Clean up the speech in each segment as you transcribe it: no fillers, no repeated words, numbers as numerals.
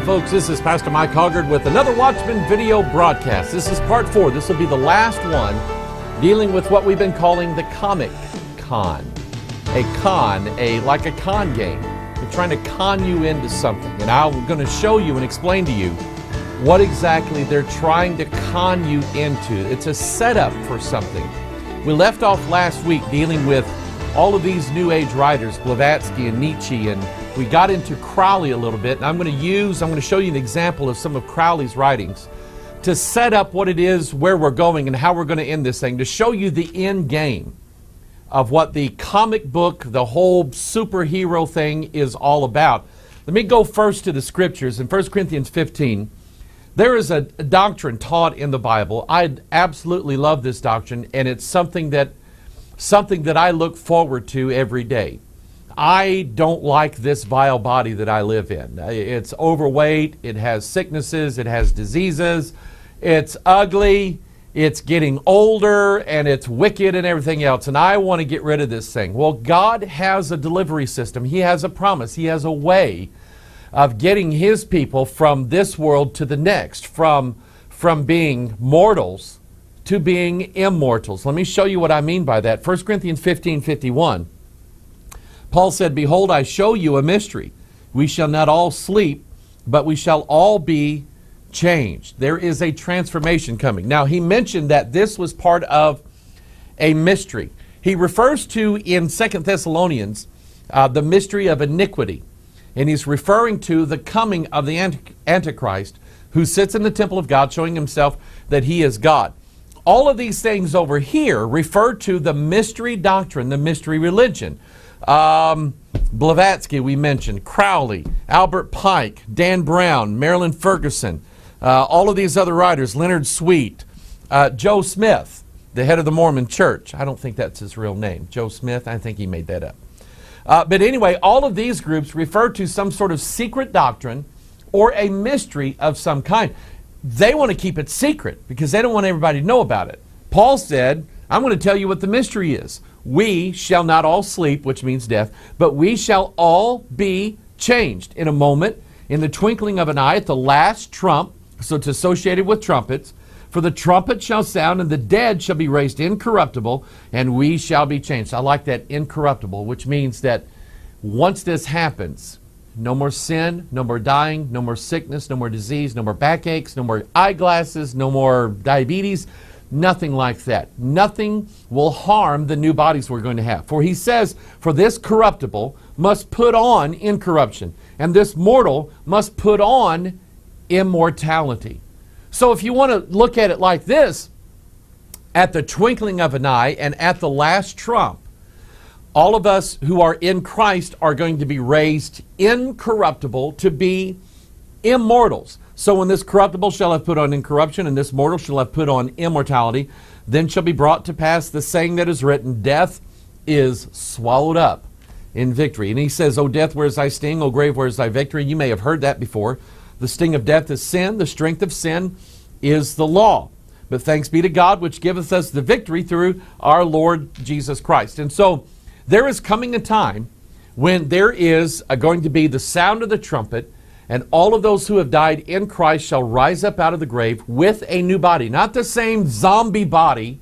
folks, this is Pastor Mike Hoggard with another Watchman video broadcast. This is part 4. This will be the last one dealing with what we've been calling the comic con. A con, like a con game. They're trying to con you into something. And I'm going to show you and explain to you what exactly they're trying to con you into. It's a setup for something. We left off last week dealing with all of these New Age writers, Blavatsky and Nietzsche, and we got into Crowley a little bit, and I'm going to show you an example of some of Crowley's writings to set up what it is, where we're going, and how we're going to end this thing, to show you the end game of what the comic book, the whole superhero thing is all about. Let me go first to the scriptures. In 1 Corinthians 15, there is a doctrine taught in the Bible. I absolutely love this doctrine, and it's something that I look forward to every day. I don't like this vile body that I live in. It's overweight, it has sicknesses, it has diseases, it's ugly, it's getting older, and it's wicked and everything else, and I want to get rid of this thing. Well, God has a delivery system. He has a promise. He has a way of getting His people from this world to the next, from being mortals to being immortals. Let me show you what I mean by that. 1 Corinthians 15:51. Paul said, "Behold, I show you a mystery. We shall not all sleep, but we shall all be changed." There is a transformation coming. Now, he mentioned that this was part of a mystery. He refers to, in 2 Thessalonians, the mystery of iniquity. And he's referring to the coming of the Antichrist, who sits in the temple of God, showing himself that he is God. All of these things over here refer to the mystery doctrine, the mystery religion. Blavatsky, we mentioned, Crowley, Albert Pike, Dan Brown, Marilyn Ferguson, all of these other writers, Leonard Sweet, Joe Smith, the head of the Mormon Church. I don't think that's his real name. Joe Smith, I think he made that up. But anyway, all of these groups refer to some sort of secret doctrine or a mystery of some kind. They want to keep it secret because they don't want everybody to know about it. Paul said, I'm going to tell you what the mystery is. We shall not all sleep, which means death, but we shall all be changed in a moment, in the twinkling of an eye, at the last trump. So it's associated with trumpets. For the trumpet shall sound, and the dead shall be raised incorruptible, and we shall be changed. I like that, incorruptible, which means that once this happens, no more sin, no more dying, no more sickness, no more disease, no more backaches, no more eyeglasses, no more diabetes, nothing like that. Nothing will harm the new bodies we're going to have. For he says, for this corruptible must put on incorruption, and this mortal must put on immortality. So if you want to look at it like this, at the twinkling of an eye and at the last trump, all of us who are in Christ are going to be raised incorruptible to be immortals. So when this corruptible shall have put on incorruption, and this mortal shall have put on immortality, then shall be brought to pass the saying that is written, death is swallowed up in victory. And he says, O death, where is thy sting? O grave, where is thy victory? You may have heard that before. The sting of death is sin. The strength of sin is the law. But thanks be to God, which giveth us the victory through our Lord Jesus Christ. And so there is coming a time when there is going to be the sound of the trumpet, and all of those who have died in Christ shall rise up out of the grave with a new body. Not the same zombie body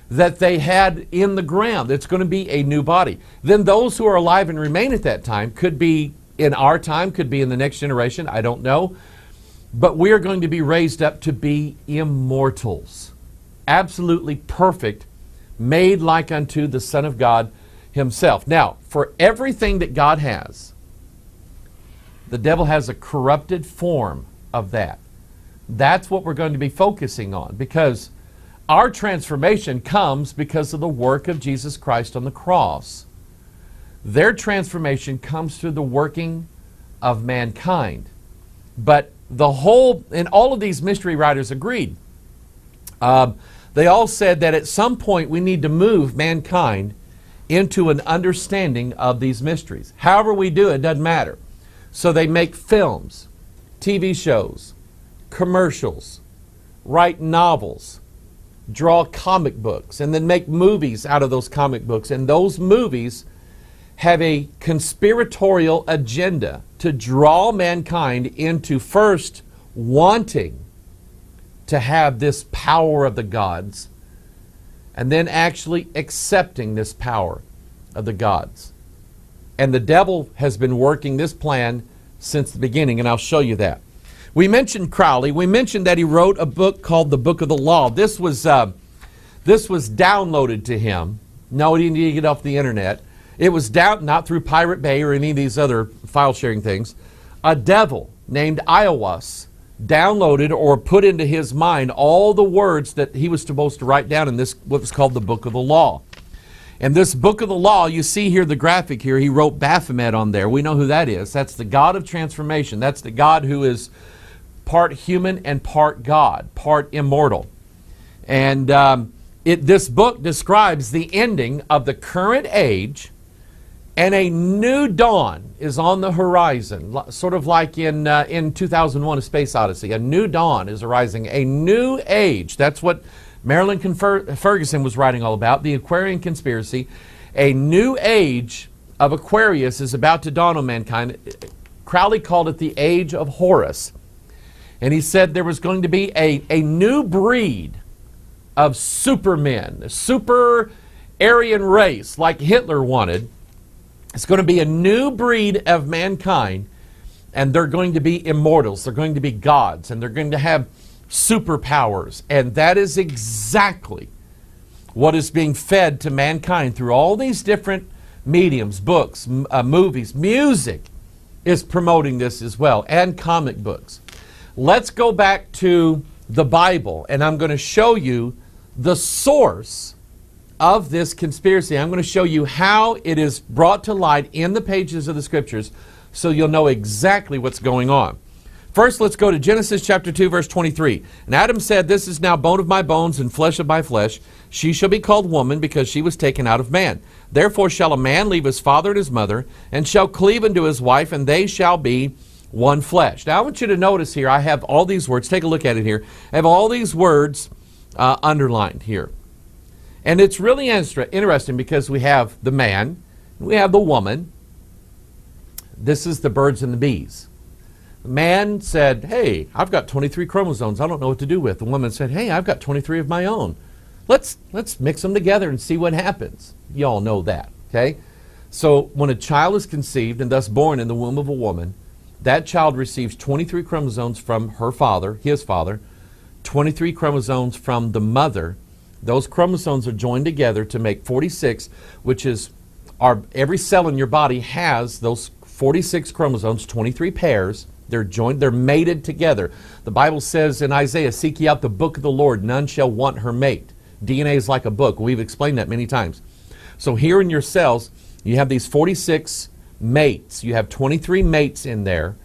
that they had in the ground. It's going to be a new body. Then those who are alive and remain at that time, could be in our time, could be in the next generation, I don't know. But we are going to be raised up to be immortals. Absolutely perfect, made like unto the Son of God Himself. Now, for everything that God has, the devil has a corrupted form of that. That's what we're going to be focusing on, because our transformation comes because of the work of Jesus Christ on the cross. Their transformation comes through the working of mankind. But the whole, and all of these mystery writers agreed. They all said that at some point we need to move mankind into an understanding of these mysteries. However we do it, doesn't matter. So they make films, TV shows, commercials, write novels, draw comic books, and then make movies out of those comic books. And those movies have a conspiratorial agenda to draw mankind into first wanting to have this power of the gods, and then actually accepting this power of the gods. And the devil has been working this plan since the beginning, and I'll show you that. We mentioned Crowley. We mentioned that he wrote a book called the Book of the Law. This was downloaded to him. No, he didn't get it off the internet. It was not through Pirate Bay or any of these other file sharing things. A devil named Iowas downloaded or put into his mind all the words that he was supposed to write down in this, what was called the Book of the Law. And this Book of the Law, you see here the graphic here, he wrote Baphomet on there. We know who that is. That's the God of transformation. That's the God who is part human and part God, part immortal. And this book describes the ending of the current age, and a new dawn is on the horizon, sort of like in 2001: A Space Odyssey. A new dawn is arising, a new age. That's what Marilyn Ferguson was writing all about, the Aquarian conspiracy. A new age of Aquarius is about to dawn on mankind. Crowley called it the Age of Horus. And he said there was going to be a new breed of supermen, a super Aryan race like Hitler wanted. It's going to be a new breed of mankind, and they're going to be immortals. They're going to be gods, and they're going to have superpowers. And that is exactly what is being fed to mankind through all these different mediums, books, movies. Music is promoting this as well, and comic books. Let's go back to the Bible, and I'm going to show you the source of this conspiracy. I'm going to show you how it is brought to light in the pages of the Scriptures, so you'll know exactly what's going on. First, let's go to Genesis chapter 2, verse 23. And Adam said, "This is now bone of my bones and flesh of my flesh. She shall be called woman, because she was taken out of man. Therefore shall a man leave his father and his mother, and shall cleave unto his wife, and they shall be one flesh." Now I want you to notice here, I have all these words. Take a look at it here. I have all these words underlined here. And it's really interesting because we have the man, we have the woman. This is the birds and the bees. The man said, "Hey, I've got 23 chromosomes. I don't know what to do with." The woman said, "Hey, I've got 23 of my own. Let's mix them together and see what happens." You all know that, okay? So when a child is conceived and thus born in the womb of a woman, that child receives 23 chromosomes from her father, his father, 23 chromosomes from the mother. Those chromosomes are joined together to make 46, which is every cell in your body has those 46 chromosomes, 23 pairs. They're joined, they're mated together. The Bible says in Isaiah, "Seek ye out the book of the Lord, none shall want her mate." DNA is like a book. We've explained that many times. So here in your cells, you have these 46 mates. You have 23 mates in there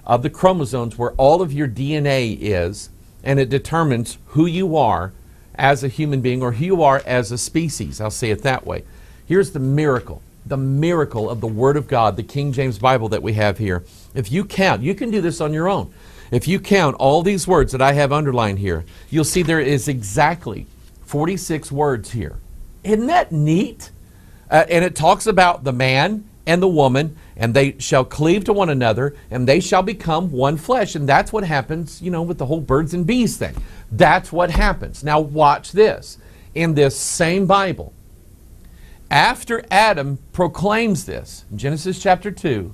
of the chromosomes where all of your DNA is, and it determines who you are as a human being, or who you are as a species. I'll say it that way. Here's the miracle of the Word of God, the King James Bible that we have here. If you count, you can do this on your own. If you count all these words that I have underlined here, you'll see there is exactly 46 words here. Isn't that neat? And it talks about the man and the woman, and they shall cleave to one another, and they shall become one flesh. And that's what happens, you know, with the whole birds and bees thing. That's what happens. Now watch this. In this same Bible, after Adam proclaims this, in Genesis chapter 2,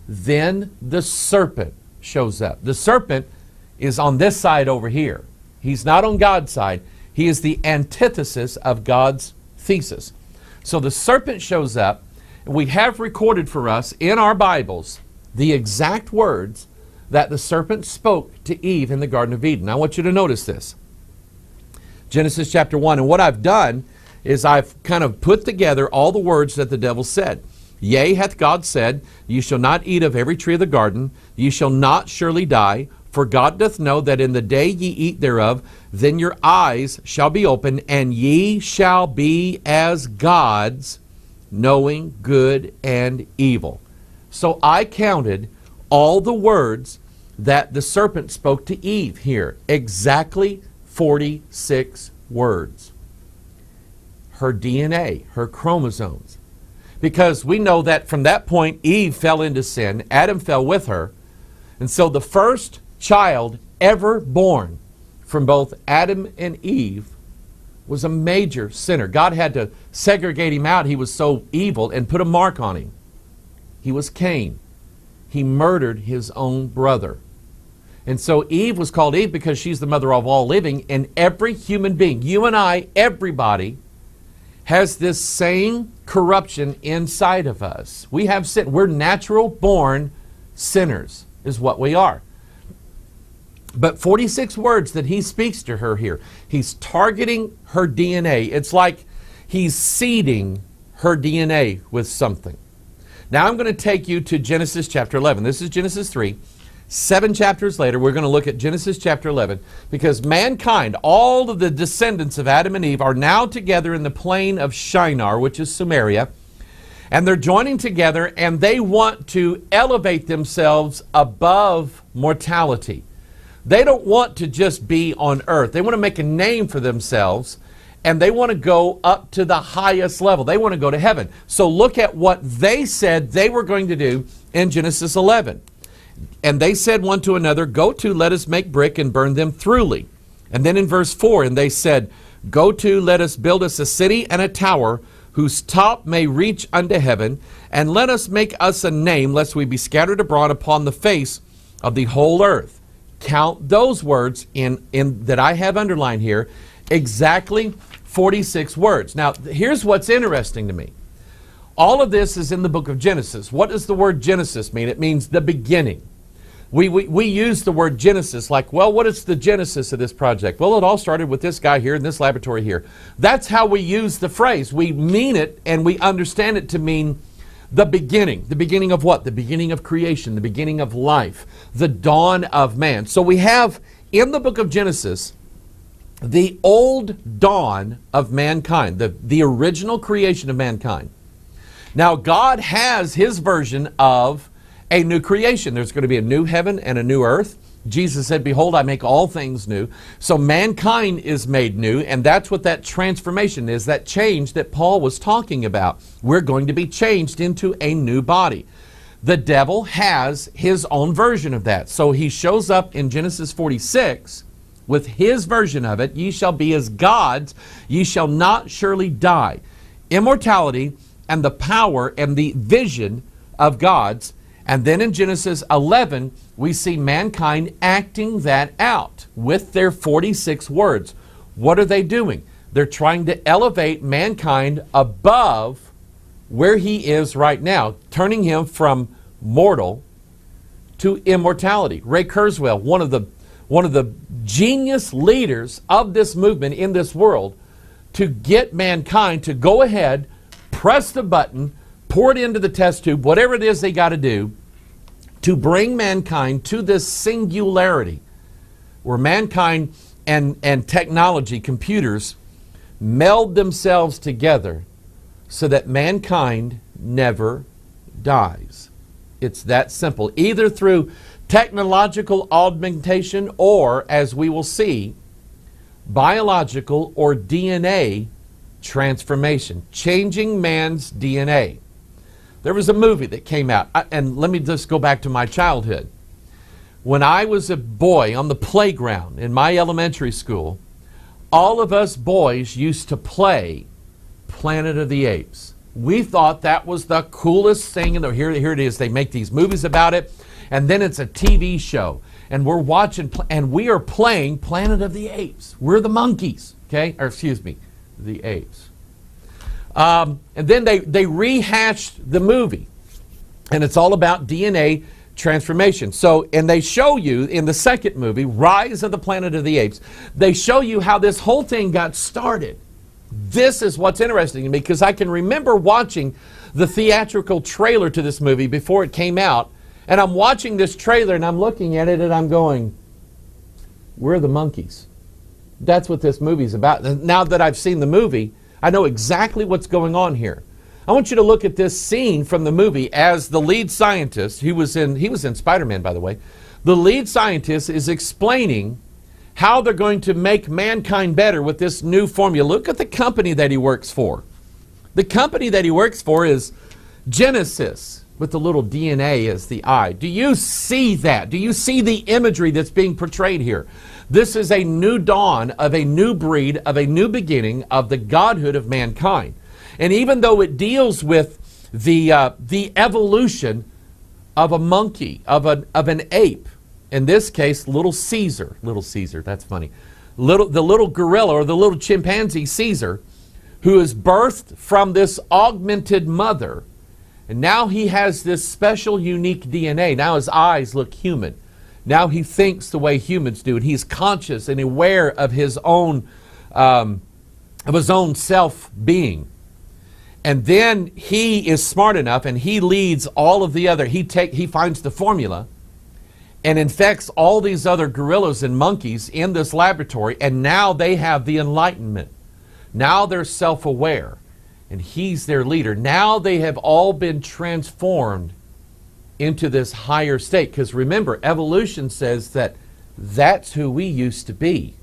then the serpent shows up. The serpent is on this side over here. He's not on God's side. He is the antithesis of God's thesis. So the serpent shows up. We have recorded for us in our Bibles the exact words that the serpent spoke to Eve in the Garden of Eden. I want you to notice this. Genesis chapter 1. And what I've done is I've kind of put together all the words that the devil said. "Yea, hath God said, ye shall not eat of every tree of the garden, ye shall not surely die, for God doth know that in the day ye eat thereof, then your eyes shall be opened, and ye shall be as gods, knowing good and evil." So I counted all the words that the serpent spoke to Eve here. Exactly 46 words. Her DNA, her chromosomes. Because we know that from that point, Eve fell into sin. Adam fell with her. And so the first child ever born from both Adam and Eve was a major sinner. God had to segregate him out. He was so evil and put a mark on him. He was Cain. He murdered his own brother. And so Eve was called Eve because she's the mother of all living. And every human being, you and I, everybody, has this same corruption inside of us. We have sin. We're natural born sinners is what we are. But 46 words that he speaks to her here. He's targeting her DNA. It's like he's seeding her DNA with something. Now I'm going to take you to Genesis chapter 11. This is Genesis 3. 7 chapters later, we're going to look at Genesis chapter 11, because mankind, all of the descendants of Adam and Eve, are now together in the plain of Shinar, which is Samaria, and they're joining together, and they want to elevate themselves above mortality. They don't want to just be on earth. They want to make a name for themselves, and they want to go up to the highest level. They want to go to heaven. So look at what they said they were going to do in Genesis 11. And they said one to another, "Go to, let us make brick and burn them thoroughly." And then in verse 4, and they said, "Go to, let us build us a city and a tower, whose top may reach unto heaven, and let us make us a name, lest we be scattered abroad upon the face of the whole earth." Count those words in that I have underlined here, exactly 46 words. Now, here's what's interesting to me. All of this is in the book of Genesis. What does the word Genesis mean? It means the beginning. We use the word Genesis like, well, what is the genesis of this project? Well, it all started with this guy here in this laboratory here. That's how we use the phrase. We mean it and we understand it to mean the beginning. The beginning of what? The beginning of creation, the beginning of life, the dawn of man. So we have in the book of Genesis the old dawn of mankind, the original creation of mankind. Now, God has his version of a new creation. There's going to be a new heaven and a new earth. Jesus said, "Behold, I make all things new." So mankind is made new, and that's what that transformation is, that change that Paul was talking about. We're going to be changed into a new body. The devil has his own version of that. So he shows up in Genesis 46 with his version of it. "Ye shall be as gods, ye shall not surely die." Immortality and the power and the vision of gods. And then in Genesis 11, we see mankind acting that out with their 46 words. What are they doing? They're trying to elevate mankind above where he is right now, turning him from mortal to immortality. Ray Kurzweil, one of the genius leaders of this movement in this world, to get mankind to go ahead, press the button, pour it into the test tube, whatever it is they got to do, to bring mankind to this singularity where mankind and technology, computers, meld themselves together so that mankind never dies. It's that simple. Either through technological augmentation or, as we will see, biological or DNA transformation, changing man's DNA. There was a movie that came out, and let me just go back to my childhood. When I was a boy on the playground in my elementary school, all of us boys used to play Planet of the Apes. We thought that was the coolest thing in the here it is. They make these movies about it, and then it's a TV show, and we're watching and we are playing Planet of the Apes. We're the monkeys, okay? Or excuse me, the apes. And then they rehashed the movie, and it's all about DNA transformation. So, and they show you in the second movie, Rise of the Planet of the Apes, they show you how this whole thing got started. This is what's interesting to me, because I can remember watching the theatrical trailer to this movie before it came out, and I'm watching this trailer and I'm looking at it and I'm going, we're the monkeys. That's what this movie's about. Now that I've seen the movie, I know exactly what's going on here. I want you to look at this scene from the movie as the lead scientist, he was in Spider-Man, by the way. The lead scientist is explaining how they're going to make mankind better with this new formula. Look at the company that he works for. The company that he works for is Genesis, with the little DNA as the eye. Do you see that? Do you see the imagery that's being portrayed here? This is a new dawn of a new breed, of a new beginning of the godhood of mankind. And even though it deals with the evolution of a monkey, of an ape, in this case, little Caesar, that's funny, the little gorilla or the little chimpanzee Caesar, who is birthed from this augmented mother, and now he has this special, unique DNA. Now his eyes look human. Now he thinks the way humans do, and he's conscious and aware of his own self-being. And then he is smart enough, and he leads all of the other. He finds the formula and infects all these other gorillas and monkeys in this laboratory, and now they have the enlightenment. Now they're self-aware, and he's their leader. Now they have all been transformed into this higher state. Because remember, evolution says that that's who we used to be.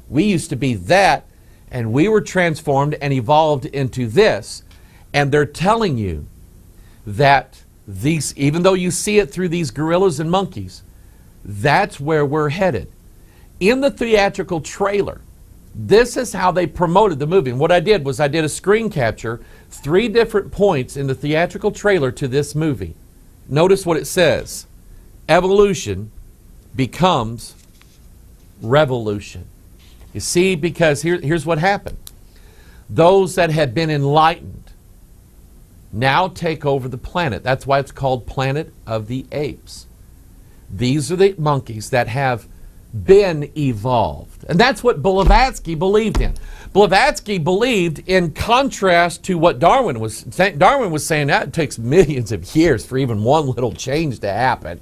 We used to be that, and we were transformed and evolved into this. And they're telling you that these, even though you see it through these gorillas and monkeys, that's where we're headed. In the theatrical trailer, this is how they promoted the movie. And what I did was I did a screen capture, 3 different points in the theatrical trailer to this movie. Notice what it says. Evolution becomes revolution. You see, because here's what happened. Those that had been enlightened now take over the planet. That's why it's called Planet of the Apes. These are the monkeys that have been evolved. And that's what Blavatsky believed in. Blavatsky believed, in contrast to what Darwin was saying. Darwin was saying that it takes millions of years for even one little change to happen.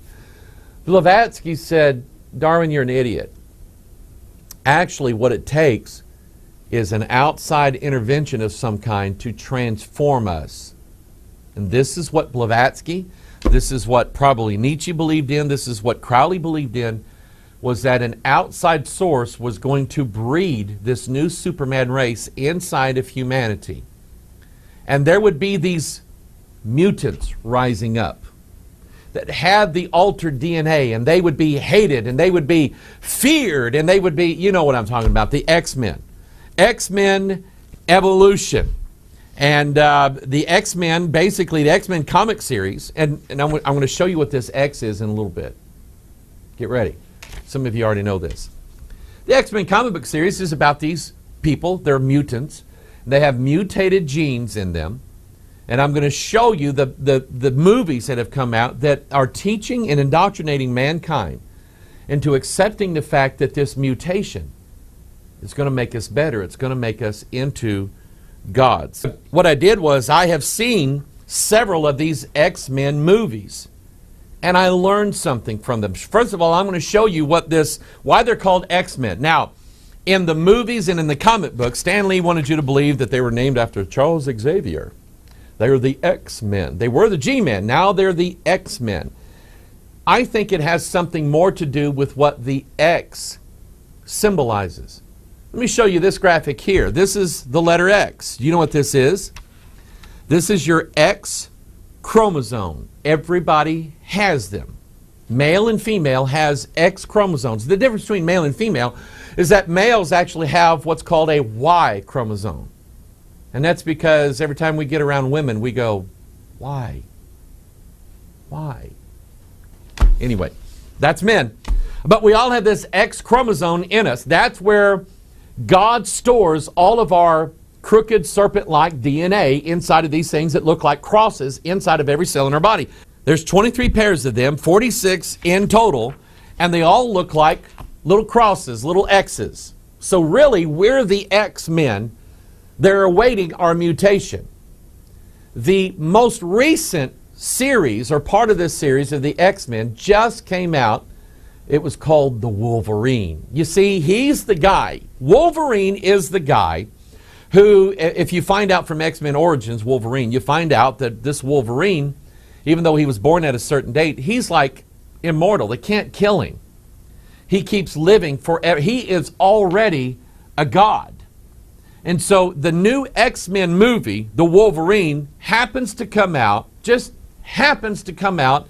Blavatsky said, Darwin, you're an idiot. Actually, what it takes is an outside intervention of some kind to transform us. And this is what Blavatsky, this is what probably Nietzsche believed in, this is what Crowley believed in, was that an outside source was going to breed this new Superman race inside of humanity. And there would be these mutants rising up that had the altered DNA, and they would be hated, and they would be feared, and they would be, you know what I'm talking about, the X-Men. X-Men evolution. And the X-Men, basically the X-Men comic series, and I'm going to show you what this X is in a little bit. Get ready. Some of you already know this. The X-Men comic book series is about these people. They're mutants. They have mutated genes in them. And I'm going to show you the movies that have come out that are teaching and indoctrinating mankind into accepting the fact that this mutation is going to make us better. It's going to make us into gods. What I did was I have seen several of these X-Men movies, and I learned something from them. First of all, I'm going to show you why they're called X-Men. Now, in the movies and in the comic books, Stan Lee wanted you to believe that they were named after Charles Xavier. They were the X-Men. They were the G-Men. Now they're the X-Men. I think it has something more to do with what the X symbolizes. Let me show you this graphic here. This is the letter X. Do you know what this is? This is your X chromosome. Everybody has them. Male and female has X chromosomes. The difference between male and female is that males actually have what's called a Y chromosome. And that's because every time we get around women, we go, why? Why? Anyway, that's men. But we all have this X chromosome in us. That's where God stores all of our crooked serpent-like DNA inside of these things that look like crosses inside of every cell in our body. There's 23 pairs of them, 46 in total, and they all look like little crosses, little X's. So really, we're the X-Men. They're awaiting our mutation. The most recent series, or part of this series of the X-Men, just came out. It was called the Wolverine. You see, he's the guy. Wolverine is the guy who, if you find out from X-Men Origins, Wolverine, you find out that this Wolverine, even though he was born at a certain date, he's like immortal. They can't kill him. He keeps living forever. He is already a god. And so the new X-Men movie, The Wolverine, just happens to come out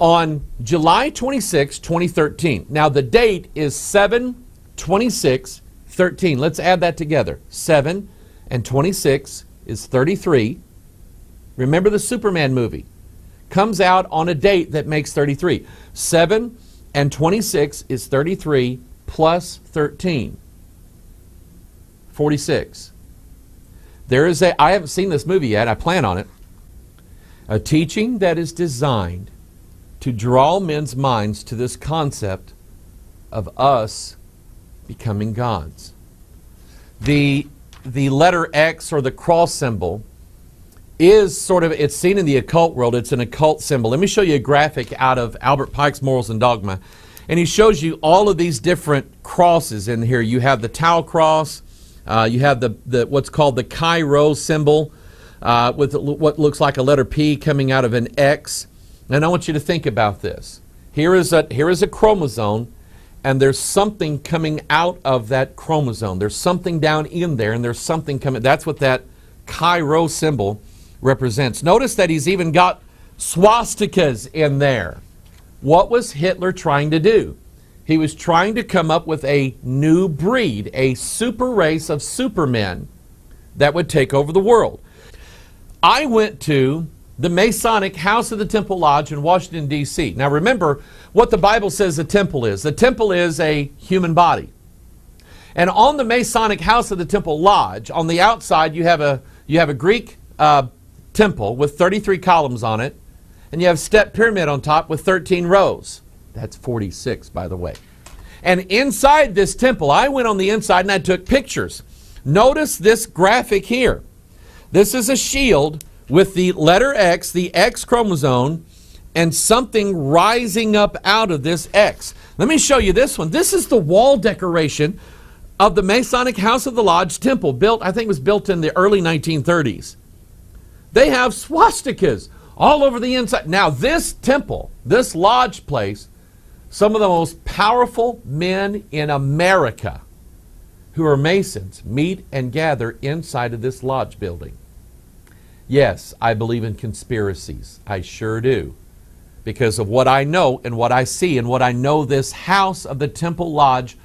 on July 26, 2013. Now the date is 7/26/13. Let's add that together. 7 and 26 is 33. Remember the Superman movie. Comes out on a date that makes 33. 7 and 26 is 33 plus 13. 46. I haven't seen this movie yet. I plan on it. A teaching that is designed to draw men's minds to this concept of us becoming gods. The letter X, or the cross symbol, is it's seen in the occult world. It's an occult symbol. Let me show you a graphic out of Albert Pike's Morals and Dogma. And he shows you all of these different crosses in here. You have the Tau cross. You have the what's called the Chi-Rho symbol with what looks like a letter P coming out of an X. And I want you to think about this. Here is a chromosome, and there's something coming out of that chromosome. There's something down in there, and there's something coming. That's what that Chi-Rho symbol represents. Notice that he's even got swastikas in there. What was Hitler trying to do? He was trying to come up with a new breed, a super race of supermen that would take over the world. I went to the Masonic House of the Temple Lodge in Washington, D.C. Now remember what the Bible says the temple is. The temple is a human body. And on the Masonic House of the Temple Lodge, on the outside you have a Greek temple with 33 columns on it, and you have a step pyramid on top with 13 rows. That's 46, by the way. And inside this temple, I went on the inside and I took pictures. Notice this graphic here. This is a shield with the letter X, the X chromosome, and something rising up out of this X. Let me show you this one. This is the wall decoration of the Masonic House of the Lodge temple, I think it was built in the early 1930s. They have swastikas all over the inside. Now this temple, this lodge place, some of the most powerful men in America who are Masons meet and gather inside of this lodge building. Yes, I believe in conspiracies. I sure do. Because of what I know and what I see and what I know this house of the Temple Lodge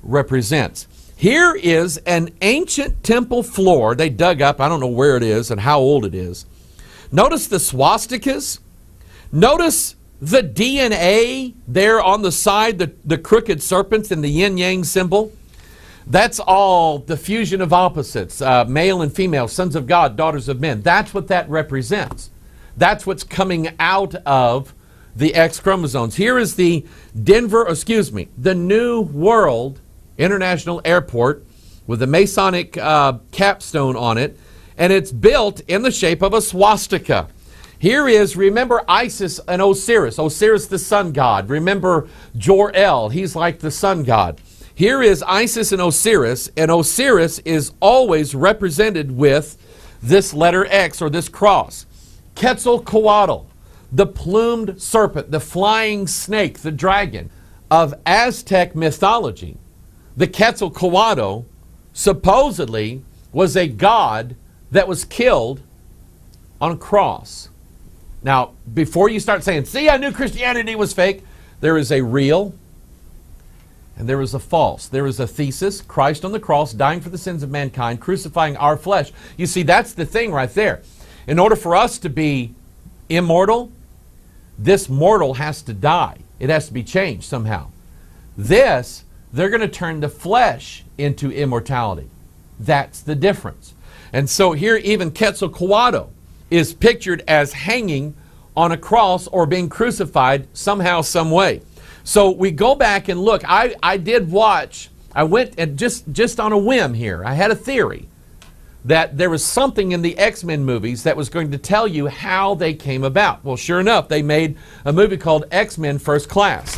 represents. Here is an ancient temple floor they dug up. I don't know where it is and how old it is. Notice the swastikas. Notice the DNA there on the side, the crooked serpents and the yin-yang symbol. That's all the fusion of opposites, male and female, sons of God, daughters of men. That's what that represents. That's what's coming out of the X chromosomes. Here is the the New World International Airport with the Masonic capstone on it, and it's built in the shape of a swastika. Here is, remember Isis and Osiris. Osiris the sun god. Remember Jor-El, he's like the sun god. Here is Isis and Osiris is always represented with this letter X, or this cross. Quetzalcoatl, the plumed serpent, the flying snake, the dragon of Aztec mythology. The Quetzalcoatl supposedly was a god that was killed on a cross. Now, before you start saying, see, I knew Christianity was fake, there is a real and there is a false. There is a thesis, Christ on the cross, dying for the sins of mankind, crucifying our flesh. You see, that's the thing right there. In order for us to be immortal, this mortal has to die. It has to be changed somehow. This, they're going to turn the flesh into immortality. That's the difference. And so here even Quetzalcoatl is pictured as hanging on a cross or being crucified somehow, some way. So we go back and look. I did watch. I went and just on a whim here. I had a theory that there was something in the X-Men movies that was going to tell you how they came about. Well, sure enough, they made a movie called X-Men First Class.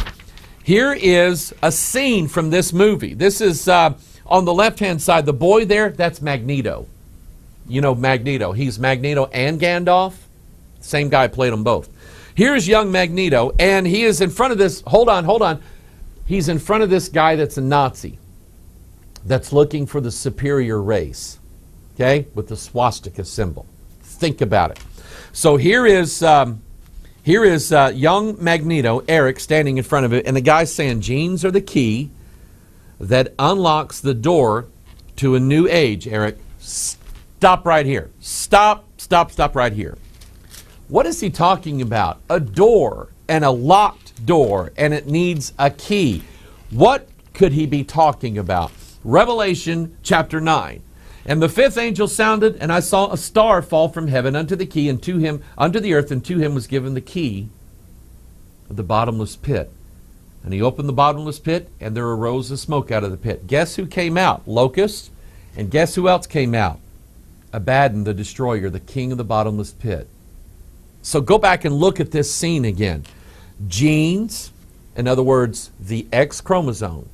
Here is a scene from this movie. This is on the left-hand side. The boy there, that's Magneto. You know Magneto. He's Magneto and Gandalf. Same guy played them both. Here's young Magneto, and he is in front of this, hold on. He's in front of this guy that's a Nazi. that's looking for the superior race, okay, with the swastika symbol. Think about it. So here is young Magneto, Eric, standing in front of it, and the guy's saying genes are the key that unlocks the door to a new age. Eric, stop right here. Stop right here. What is he talking about? A door, and a locked door, and it needs a key. What could he be talking about? Revelation chapter 9. And the fifth angel sounded, and I saw a star fall from heaven unto the key, and to him, unto the earth, and to him was given the key of the bottomless pit. And he opened the bottomless pit, and there arose a smoke out of the pit. Guess who came out? Locusts. And guess who else came out? Abaddon, the destroyer, the king of the bottomless pit. So go back and look at this scene again. Genes, in other words, the X chromosome,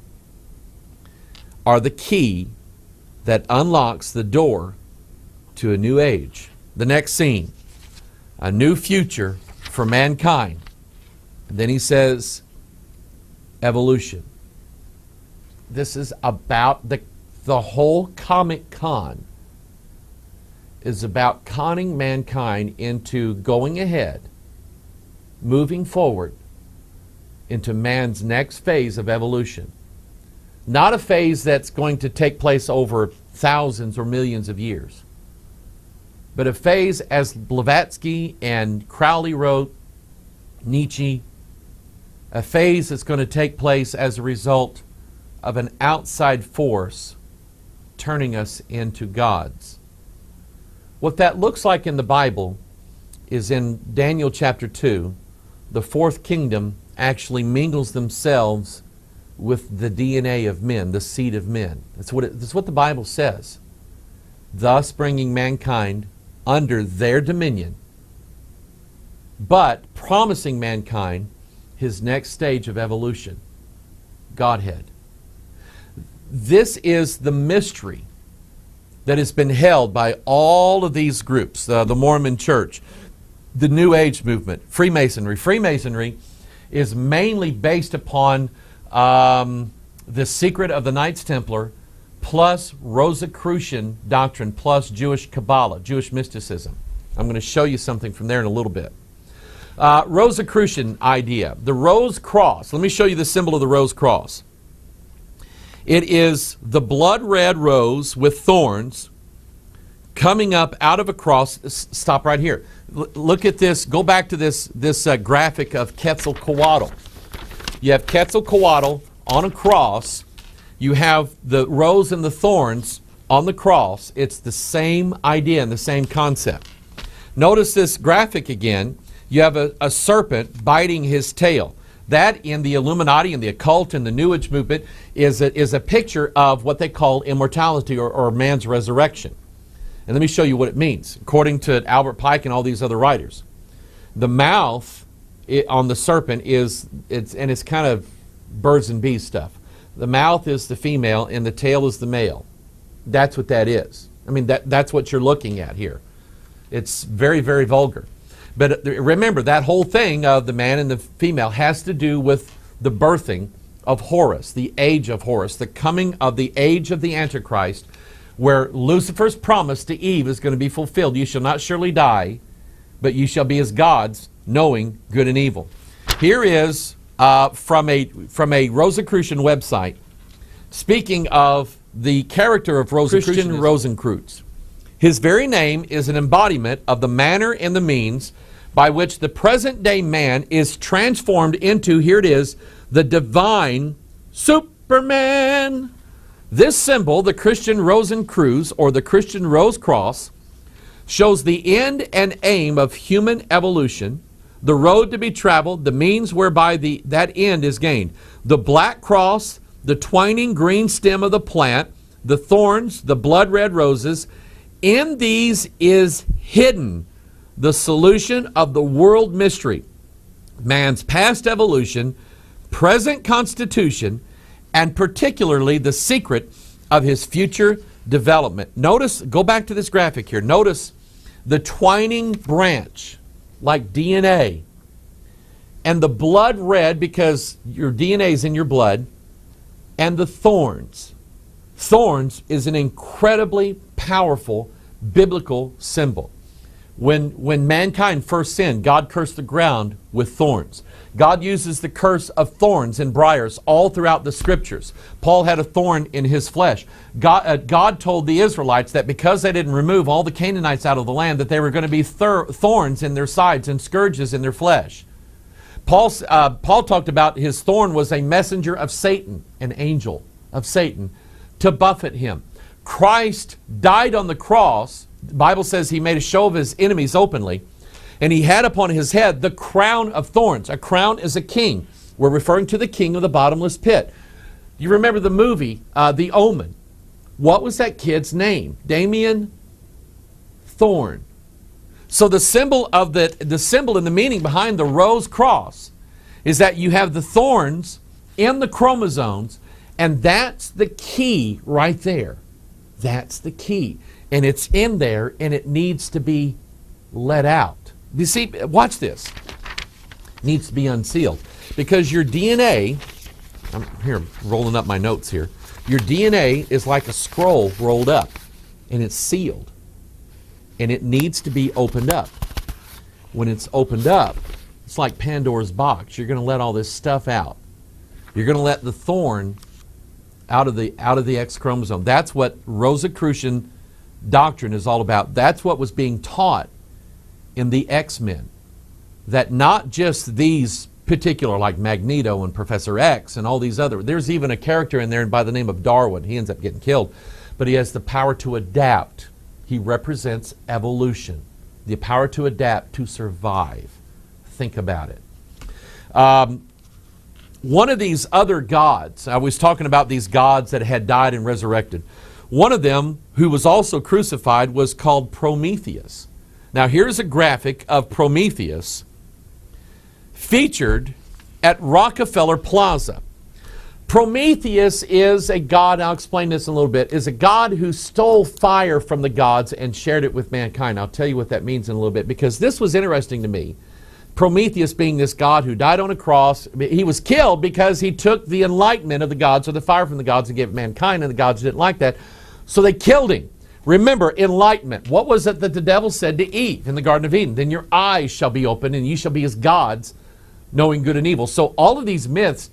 are the key that unlocks the door to a new age. The next scene, a new future for mankind. And then he says, evolution. This is about the whole Comic Con is about conning mankind into going ahead, moving forward into man's next phase of evolution. Not a phase that's going to take place over thousands or millions of years, but a phase, as Blavatsky and Crowley wrote, Nietzsche, a phase that's going to take place as a result of an outside force turning us into gods. What that looks like in the Bible is in Daniel chapter 2, the fourth kingdom actually mingles themselves with the DNA of men, the seed of men. That's what the Bible says. Thus bringing mankind under their dominion, but promising mankind his next stage of evolution, Godhead. This is the mystery that has been held by all of these groups, the Mormon Church, the New Age movement, Freemasonry. Freemasonry is mainly based upon the secret of the Knights Templar plus Rosicrucian doctrine plus Jewish Kabbalah, Jewish mysticism. I'm going to show you something from there in a little bit. Rosicrucian idea, the rose cross. Let me show you the symbol of the rose cross. It is the blood red rose with thorns coming up out of a cross. Stop right here. Look at this. Go back to this graphic of Quetzalcoatl. You have Quetzalcoatl on a cross. You have the rose and the thorns on the cross. It's the same idea and the same concept. Notice this graphic again. You have a serpent biting his tail. That in the Illuminati and the occult and the New Age movement is a picture of what they call immortality or man's resurrection. And let me show you what it means. According to Albert Pike and all these other writers, the mouth on the serpent it's kind of birds and bees stuff. The mouth is the female and the tail is the male. That's what that is. I mean, that's what you're looking at here. It's very, very vulgar. But remember, that whole thing of the man and the female has to do with the birthing of Horus, the age of Horus, the coming of the age of the Antichrist, where Lucifer's promise to Eve is going to be fulfilled. You shall not surely die, but you shall be as gods, knowing good and evil. Here is from a Rosicrucian website, speaking of the character of Christian Rosenkreutz. His very name is an embodiment of the manner and the means by which the present-day man is transformed into, here it is, the divine Superman. This symbol, the Christian Rosenkreuz, or the Christian Rose Cross, shows the end and aim of human evolution, the road to be traveled, the means whereby that end is gained. The black cross, the twining green stem of the plant, the thorns, the blood-red roses, in these is hidden the solution of the world mystery, man's past evolution, present constitution, and particularly the secret of his future development. Notice, go back to this graphic here. Notice the twining branch, like DNA, and the blood red, because your DNA is in your blood, and the thorns. Thorns is an incredibly powerful biblical symbol. When mankind first sinned, God cursed the ground with thorns. God uses the curse of thorns and briars all throughout the Scriptures. Paul had a thorn in his flesh. God told the Israelites that because they didn't remove all the Canaanites out of the land, that they were going to be thorns in their sides and scourges in their flesh. Paul talked about his thorn was a messenger of Satan, an angel of Satan, to buffet him. Christ died on the cross. The Bible says he made a show of his enemies openly, and he had upon his head the crown of thorns. A crown is a king. We're referring to the king of the bottomless pit. You remember the movie, The Omen. What was that kid's name? Damien Thorn. So the symbol and the meaning behind the rose cross is that you have the thorns in the chromosomes, and that's the key right there. That's the key. And it's in there, and it needs to be let out. You see, watch this. It needs to be unsealed. Because your DNA, I'm here rolling up my notes here. Your DNA is like a scroll rolled up, and it's sealed. And it needs to be opened up. When it's opened up, it's like Pandora's box. You're going to let all this stuff out. You're going to let the thorn out of the X chromosome. That's what Rosicrucian doctrine is all about. That's what was being taught in the X-Men. That not just these particular, like Magneto and Professor X and all these other, there's even a character in there by the name of Darwin. He ends up getting killed. But he has the power to adapt. He represents evolution. The power to adapt, to survive. Think about it. One of these other gods, I was talking about these gods that had died and resurrected. One of them, who was also crucified, was called Prometheus. Now here's a graphic of Prometheus featured at Rockefeller Plaza. Prometheus is a god, I'll explain this in a little bit, is a god who stole fire from the gods and shared it with mankind. I'll tell you what that means in a little bit, because this was interesting to me. Prometheus being this god who died on a cross, he was killed because he took the enlightenment of the gods, or the fire from the gods, and gave it mankind, and the gods didn't like that. So they killed him. Remember, enlightenment. What was it that the devil said to Eve in the Garden of Eden? Then your eyes shall be opened, and ye shall be as gods, knowing good and evil. So all of these myths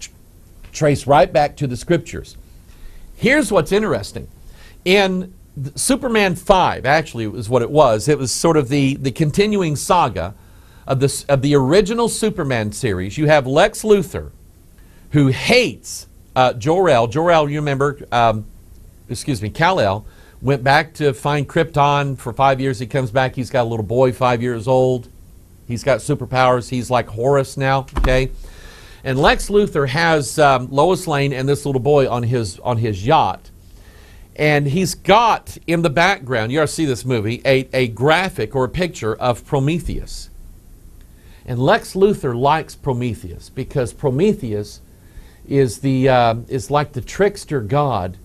trace right back to the Scriptures. Here's what's interesting. In Superman 5, actually, is what it was. It was sort of the continuing saga of the original Superman series. You have Lex Luthor, who hates Jor-El. Jor-El, you remember, Kal-El went back to find Krypton for 5 years. He comes back. He's got a little boy, 5 years old. He's got superpowers. He's like Horus now, okay? And Lex Luthor has Lois Lane and this little boy on his yacht. And he's got in the background, you ought to see this movie, a graphic or a picture of Prometheus. And Lex Luthor likes Prometheus because Prometheus is like the trickster god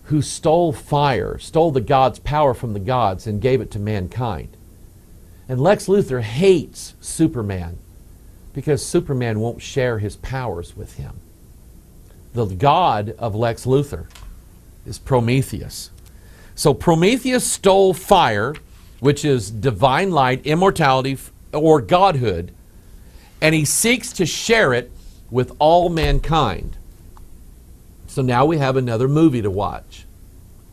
who stole fire, stole the gods' power from the gods and gave it to mankind. And Lex Luthor hates Superman because Superman won't share his powers with him. The god of Lex Luthor is Prometheus. So Prometheus stole fire, which is divine light, immortality, or godhood, and he seeks to share it with all mankind. So now we have another movie to watch.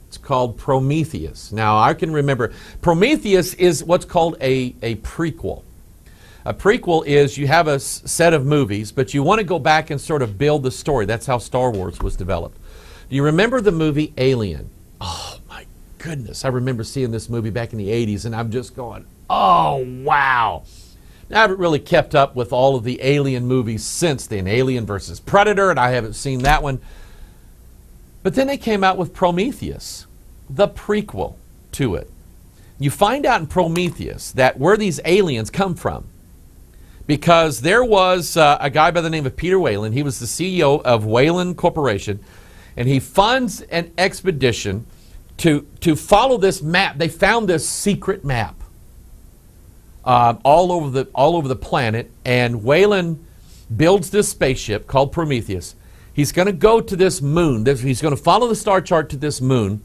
It's called Prometheus. Now I can remember, Prometheus is what's called a prequel. A prequel is you have a set of movies, but you want to go back and sort of build the story. That's how Star Wars was developed. Do you remember the movie Alien? Oh my goodness, I remember seeing this movie back in the 80s and I'm just going, oh wow. Now, I haven't really kept up with all of the Alien movies since then. Alien versus Predator, and I haven't seen that one. But then they came out with Prometheus, the prequel to it. You find out in Prometheus that where these aliens come from, because there was a guy by the name of Peter Whalen. He was the CEO of Whalen Corporation, and he funds an expedition to follow this map. They found this secret map all over the planet, and Whalen builds this spaceship called Prometheus. He's going to go to this moon. He's going to follow the star chart to this moon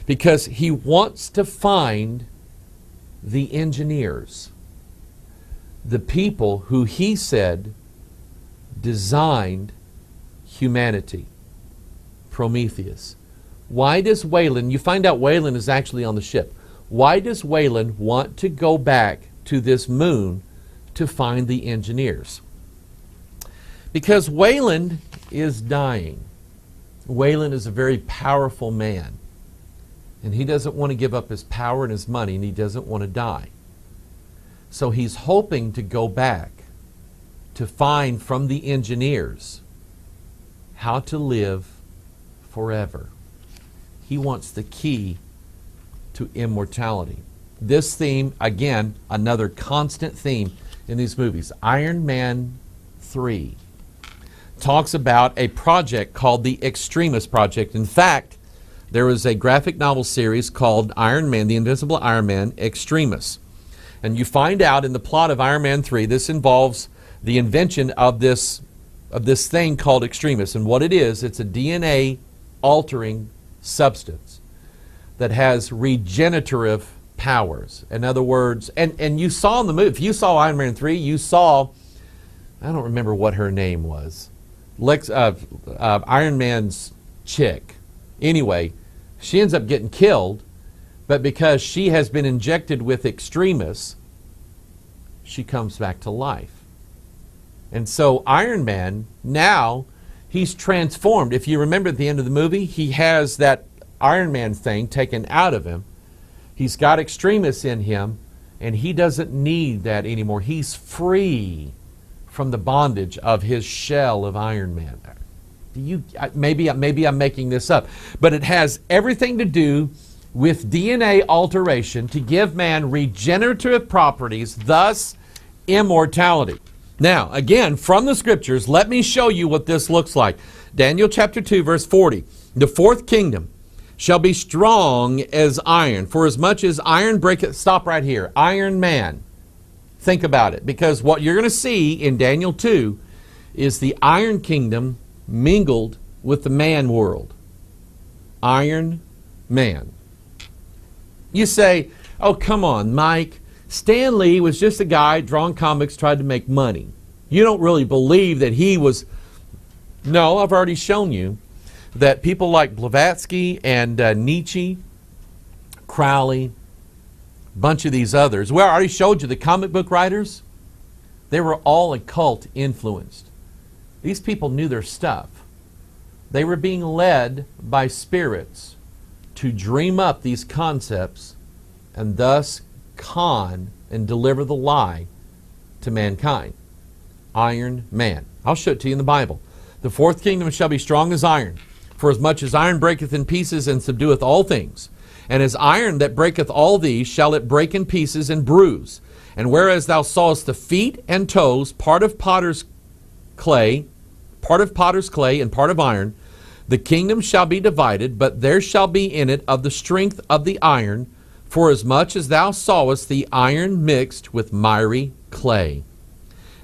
because he wants to find the engineers, the people who he said designed humanity. Prometheus. Why does Wayland, you find out Wayland is actually on the ship. Why does Wayland want to go back to this moon to find the engineers? Because Wayland is dying. Wayland is a very powerful man. And he doesn't want to give up his power and his money, and he doesn't want to die. So he's hoping to go back to find from the engineers how to live forever. He wants the key to immortality. This theme, again, another constant theme in these movies. Iron Man 3 talks about a project called the Extremis Project. In fact, there was a graphic novel series called Iron Man, The Invincible Iron Man, Extremis. And you find out in the plot of Iron Man 3, this involves the invention of this thing called Extremis. And what it is, it's a DNA-altering substance that has regenerative powers. In other words, and you saw in the movie, if you saw Iron Man 3, you saw, I don't remember what her name was, Iron Man's chick. Anyway, she ends up getting killed, but because she has been injected with Extremis, she comes back to life. And so Iron Man, now, he's transformed. If you remember at the end of the movie, he has that Iron Man thing taken out of him. He's got Extremis in him, and he doesn't need that anymore. He's free from the bondage of his shell of Iron Man. Maybe I'm making this up, but it has everything to do with DNA alteration to give man regenerative properties, thus immortality. Now, again, from the scriptures, let me show you what this looks like. Daniel chapter 2, verse 40. The fourth kingdom shall be strong as iron, for as much as iron breaketh. Stop right here. Iron Man. Think about it, because what you're going to see in Daniel 2 is the iron kingdom mingled with the man world. Iron Man. You say, oh, come on, Mike. Stan Lee was just a guy drawing comics, tried to make money. You don't really believe that he was... No, I've already shown you that people like Blavatsky and Nietzsche, Crowley, a bunch of these others, well, I already showed you the comic book writers, they were all occult influenced. These people knew their stuff. They were being led by spirits to dream up these concepts and thus con and deliver the lie to mankind. Iron Man. I'll show it to you in the Bible. The fourth kingdom shall be strong as iron, for as much as iron breaketh in pieces and subdueth all things. And as iron that breaketh all these, shall it break in pieces and bruise. And whereas thou sawest the feet and toes, part of potter's clay and part of iron, the kingdom shall be divided, but there shall be in it of the strength of the iron, for as much as thou sawest the iron mixed with miry clay.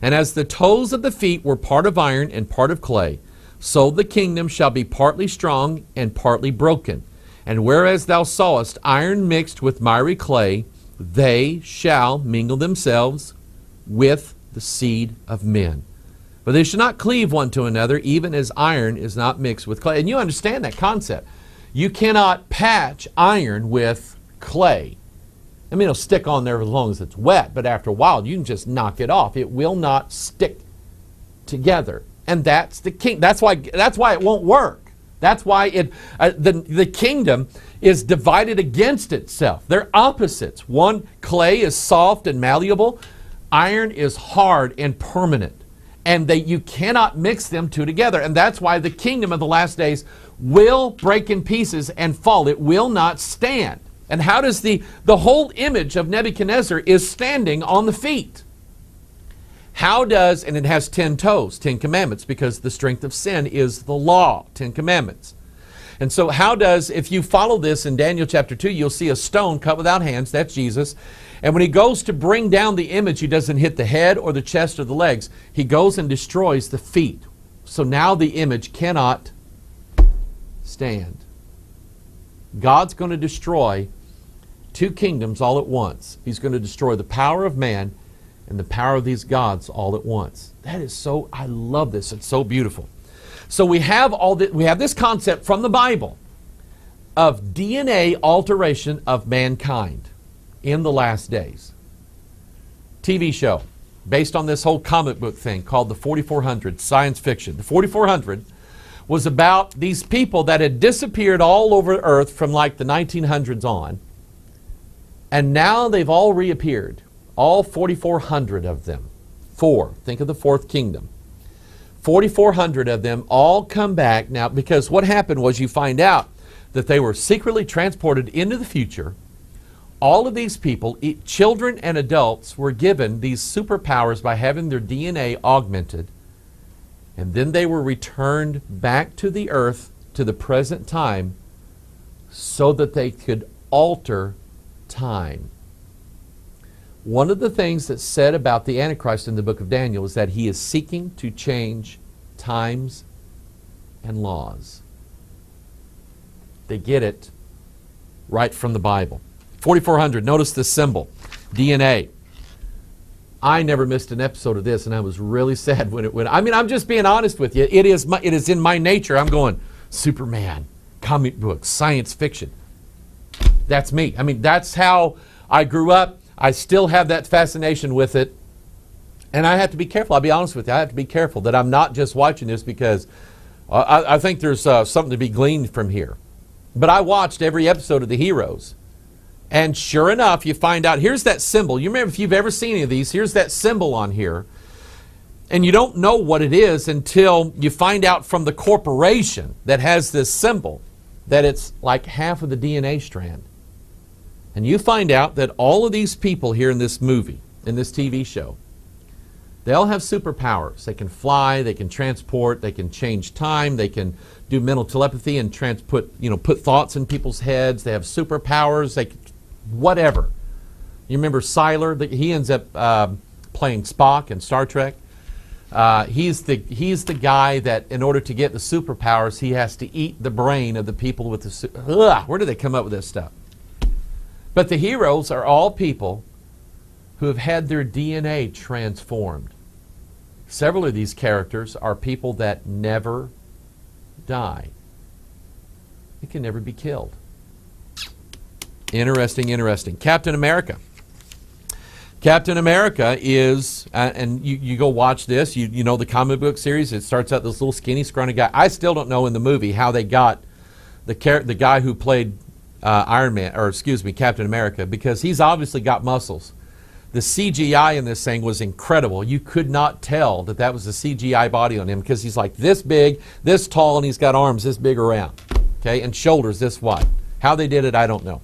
And as the toes of the feet were part of iron and part of clay, so the kingdom shall be partly strong and partly broken. And whereas thou sawest iron mixed with miry clay, they shall mingle themselves with the seed of men. But they shall not cleave one to another, even as iron is not mixed with clay. And you understand that concept. You cannot patch iron with clay. I mean, it'll stick on there as long as it's wet, but after a while, you can just knock it off. It will not stick together. And that's the king. That's why it won't work. That's why the kingdom is divided against itself. They're opposites. One, clay is soft and malleable. Iron is hard and permanent. And you cannot mix them two together. And that's why the kingdom of the last days will break in pieces and fall. It will not stand. And how does the whole image of Nebuchadnezzar is standing on the feet? How does, and it has 10 toes, 10 commandments, because the strength of sin is the law, 10 commandments. And so how does, if you follow this in Daniel chapter 2, you'll see a stone cut without hands, that's Jesus. And when he goes to bring down the image, he doesn't hit the head or the chest or the legs. He goes and destroys the feet. So now the image cannot stand. God's going to destroy two kingdoms all at once. He's going to destroy the power of man and the power of these gods all at once. That is so, I love this. It's so beautiful. So we have this concept from the Bible of DNA alteration of mankind in the last days. TV show based on this whole comic book thing called the 4400, science fiction. The 4400 was about these people that had disappeared all over Earth from like the 1900s on, and now they've all reappeared. All 4,400 of them. Think of the fourth kingdom. 4,400 of them all come back now, because what happened was you find out that they were secretly transported into the future. All of these people, children and adults, were given these superpowers by having their DNA augmented. And then they were returned back to the earth, to the present time, so that they could alter time. One of the things that's said about the Antichrist in the book of Daniel is that he is seeking to change times and laws. They get it right from the Bible. 4,400, notice this symbol, DNA. I never missed an episode of this, and I was really sad when it went. I mean, I'm just being honest with you. It is in my nature. I'm going, Superman, comic books, science fiction. That's me. I mean, that's how I grew up. I still have that fascination with it. And I have to be careful. I'll be honest with you. I have to be careful that I'm not just watching this because I think there's something to be gleaned from here. But I watched every episode of The Heroes. And sure enough, you find out, here's that symbol. You remember, if you've ever seen any of these, here's that symbol on here. And you don't know what it is until you find out from the corporation that has this symbol that it's like half of the DNA strand. And you find out that all of these people here in this movie, in this TV show, they all have superpowers. They can fly, they can transport, they can change time, they can do mental telepathy and put thoughts in people's heads. They have superpowers, whatever. You remember Siler? He ends up playing Spock in Star Trek. He's the guy that, in order to get the superpowers, he has to eat the brain of the people with the where do they come up with this stuff? But the heroes are all people who have had their DNA transformed. Several of these characters are people that never die. They can never be killed. Interesting, interesting. Captain America. Captain America is, and you go watch this, you know the comic book series, it starts out this little skinny, scrawny guy. I still don't know in the movie how they got the guy who played Captain America, because he's obviously got muscles. The CGI in this thing was incredible. You could not tell that that was a CGI body on him, because he's like this big, this tall, and he's got arms this big around, okay, and shoulders this wide. How they did it, I don't know.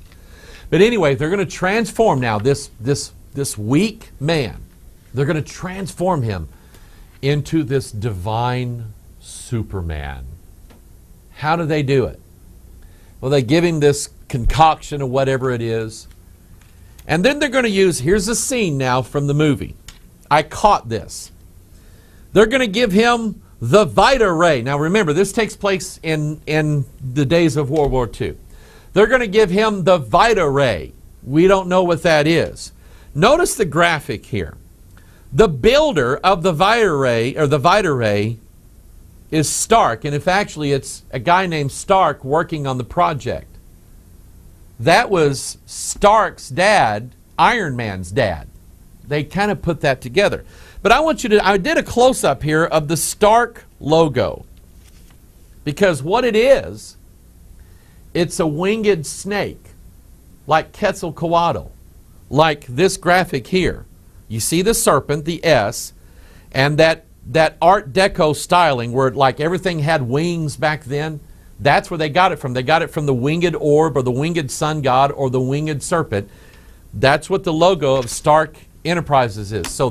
But anyway, they're going to transform now this weak man. They're going to transform him into this divine Superman. How do they do it? Well, they give him this concoction of whatever it is. And then they're going to use, here's a scene now from the movie. I caught this. They're going to give him the Vita Ray. Now remember, this takes place in the days of World War II. They're going to give him the Vita Ray. We don't know what that is. Notice the graphic here. The builder of the Vita Ray is Stark, and if actually it's a guy named Stark working on the project. That was Stark's dad, Iron Man's dad. They kind of put that together. But I did a close-up here of the Stark logo. Because what it is, it's a winged snake, like Quetzalcoatl, like this graphic here. You see the serpent, the S, and that Art Deco styling where like everything had wings back then. That's where they got it from. They got it from the winged orb or the winged sun god or the winged serpent. That's what the logo of Stark Enterprises is. So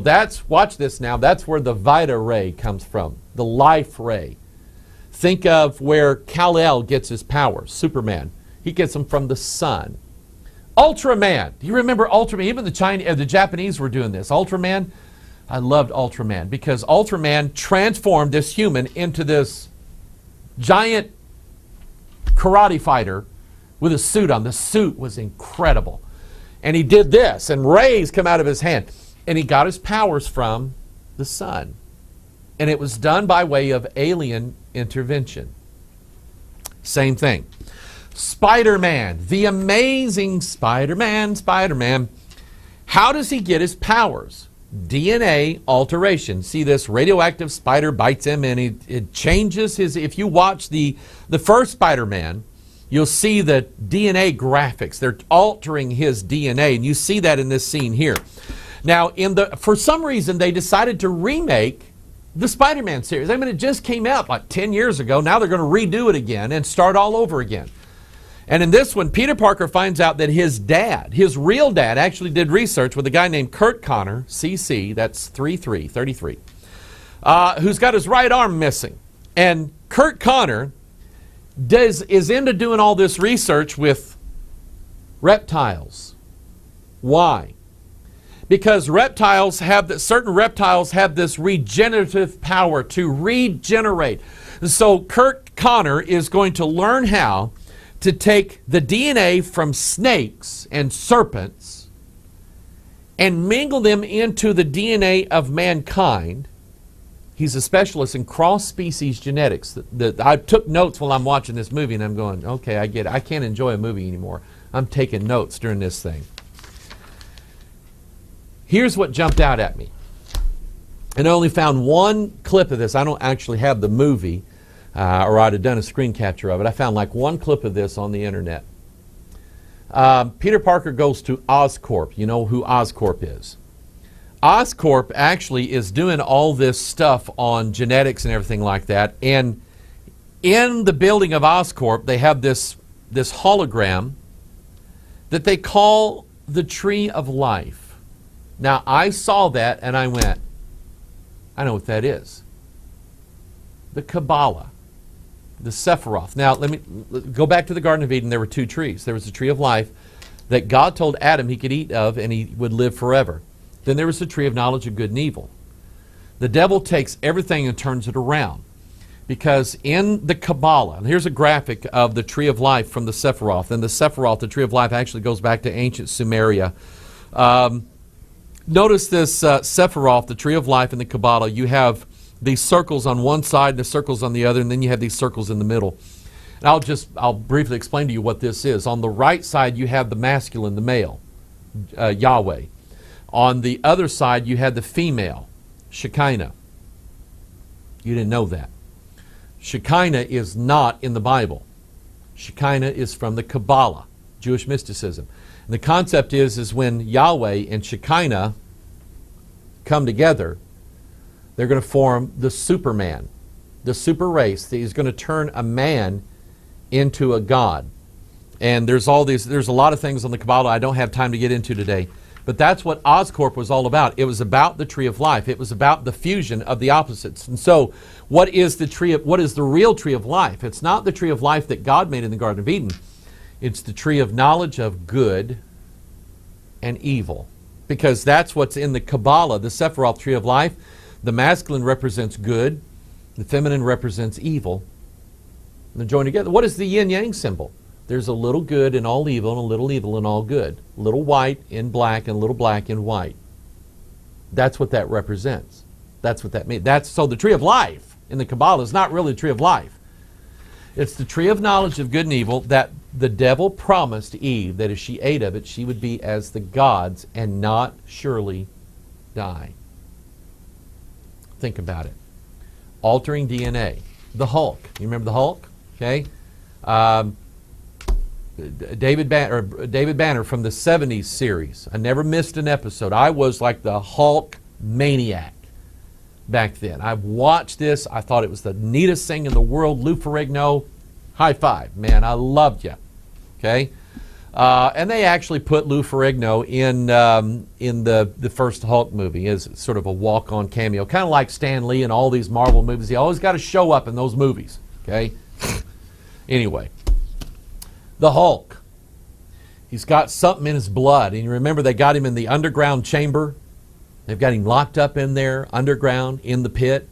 watch this now, that's where the Vita Ray comes from, the life ray. Think of where Kal-El gets his powers, Superman. He gets them from the sun. Ultraman, do you remember Ultraman? Even the Japanese were doing this. Ultraman I loved Ultraman because Ultraman transformed this human into this giant karate fighter with a suit on. The suit was incredible. And he did this, and rays come out of his hand. And he got his powers from the sun. And it was done by way of alien intervention. Same thing. Spider-Man, the amazing Spider-Man. How does he get his powers? DNA alteration. See, this radioactive spider bites him and it changes his... If you watch the first Spider-Man, you'll see the DNA graphics. They're altering his DNA, and you see that in this scene here. Now, for some reason, they decided to remake the Spider-Man series. I mean, it just came out like 10 years ago. Now they're going to redo it again and start all over again. And in this one, Peter Parker finds out that his dad, his real dad, actually did research with a guy named Kurt Connor, CC, that's 33, who's got his right arm missing. And Kurt Connor is into doing all this research with reptiles. Why? Because certain reptiles have this regenerative power to regenerate. So Kurt Connor is going to learn how to take the DNA from snakes and serpents and mingle them into the DNA of mankind. He's a specialist in cross-species genetics. I took notes while I'm watching this movie, and I'm going, okay, I get it. I can't enjoy a movie anymore. I'm taking notes during this thing. Here's what jumped out at me. And I only found one clip of this. I don't actually have the movie, or I'd have done a screen capture of it. I found like one clip of this on the internet. Peter Parker goes to Oscorp. You know who Oscorp is. Oscorp actually is doing all this stuff on genetics and everything like that. And in the building of Oscorp, they have this hologram that they call the Tree of Life. Now, I saw that and I went, I know what that is. The Kabbalah, the Sephiroth. Now, let me go back to the Garden of Eden. There were two trees. There was the Tree of Life that God told Adam he could eat of and he would live forever. Then there was the tree of knowledge of good and evil. The devil takes everything and turns it around. Because in the Kabbalah, and here's a graphic of the tree of life from the Sephiroth. And the Sephiroth, the tree of life, actually goes back to ancient Sumeria. Notice this Sephiroth, the tree of life in the Kabbalah. You have these circles on one side and the circles on the other, and then you have these circles in the middle. And I'll briefly explain to you what this is. On the right side, you have the masculine, the male, Yahweh. On the other side, you had the female, Shekinah. You didn't know that. Shekinah is not in the Bible. Shekinah is from the Kabbalah, Jewish mysticism. And the concept is when Yahweh and Shekinah come together, they're going to form the Superman, the super race that is going to turn a man into a god. And there's a lot of things on the Kabbalah I don't have time to get into today. But that's what Oscorp was all about. It was about the tree of life. It was about the fusion of the opposites. And so, what is the real tree of life? It's not the tree of life that God made in the Garden of Eden. It's the tree of knowledge of good and evil. Because that's what's in the Kabbalah, the Sephiroth tree of life. The masculine represents good. The feminine represents evil. And they're joined together. What is the yin-yang symbol? There's a little good in all evil and a little evil in all good. A little white in black and a little black in white. That's what that represents. That's what that means. So the tree of life in the Kabbalah is not really the tree of life. It's the tree of knowledge of good and evil that the devil promised Eve that if she ate of it, she would be as the gods and not surely die. Think about it. Altering DNA. The Hulk. You remember the Hulk? Okay. David Banner from the 70s series. I never missed an episode. I was like the Hulk maniac back then. I've watched this. I thought it was the neatest thing in the world. Lou Ferrigno, high five. Man, I loved you. Okay? And they actually put Lou Ferrigno in the first Hulk movie as sort of a walk-on cameo. Kind of like Stan Lee and all these Marvel movies. He always got to show up in those movies. Okay? Anyway. The Hulk. He's got something in his blood. And you remember they got him in the underground chamber They've got him locked up in there, underground, in the pit.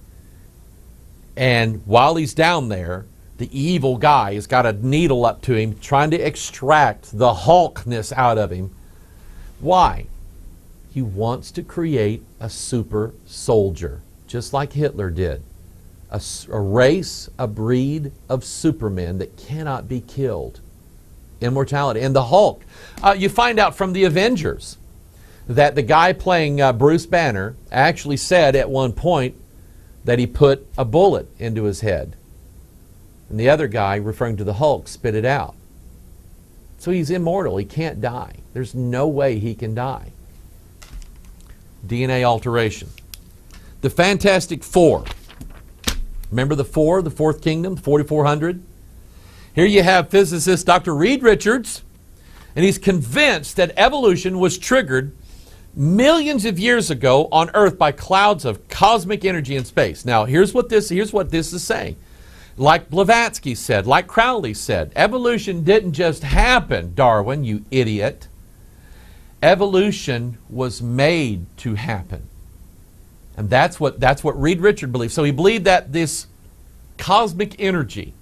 And while he's down there, the evil guy has got a needle up to him, trying to extract the Hulkness out of him. Why? He wants to create a super soldier, just like Hitler did. A race, a breed of supermen that cannot be killed. Immortality. And the Hulk, you find out from the Avengers that the guy playing Bruce Banner actually said at one point that he put a bullet into his head. And the other guy, referring to the Hulk, spit it out. So he's immortal. He can't die. There's no way he can die. DNA alteration. The Fantastic Four. Remember the four, the fourth kingdom, 4400? Here you have physicist Dr. Reed Richards, and he's convinced that evolution was triggered millions of years ago on Earth by clouds of cosmic energy in space. Now, here's what this is saying. Like Blavatsky said, like Crowley said, evolution didn't just happen, Darwin, you idiot. Evolution was made to happen. And that's what Reed Richards believed. So he believed that this cosmic energy,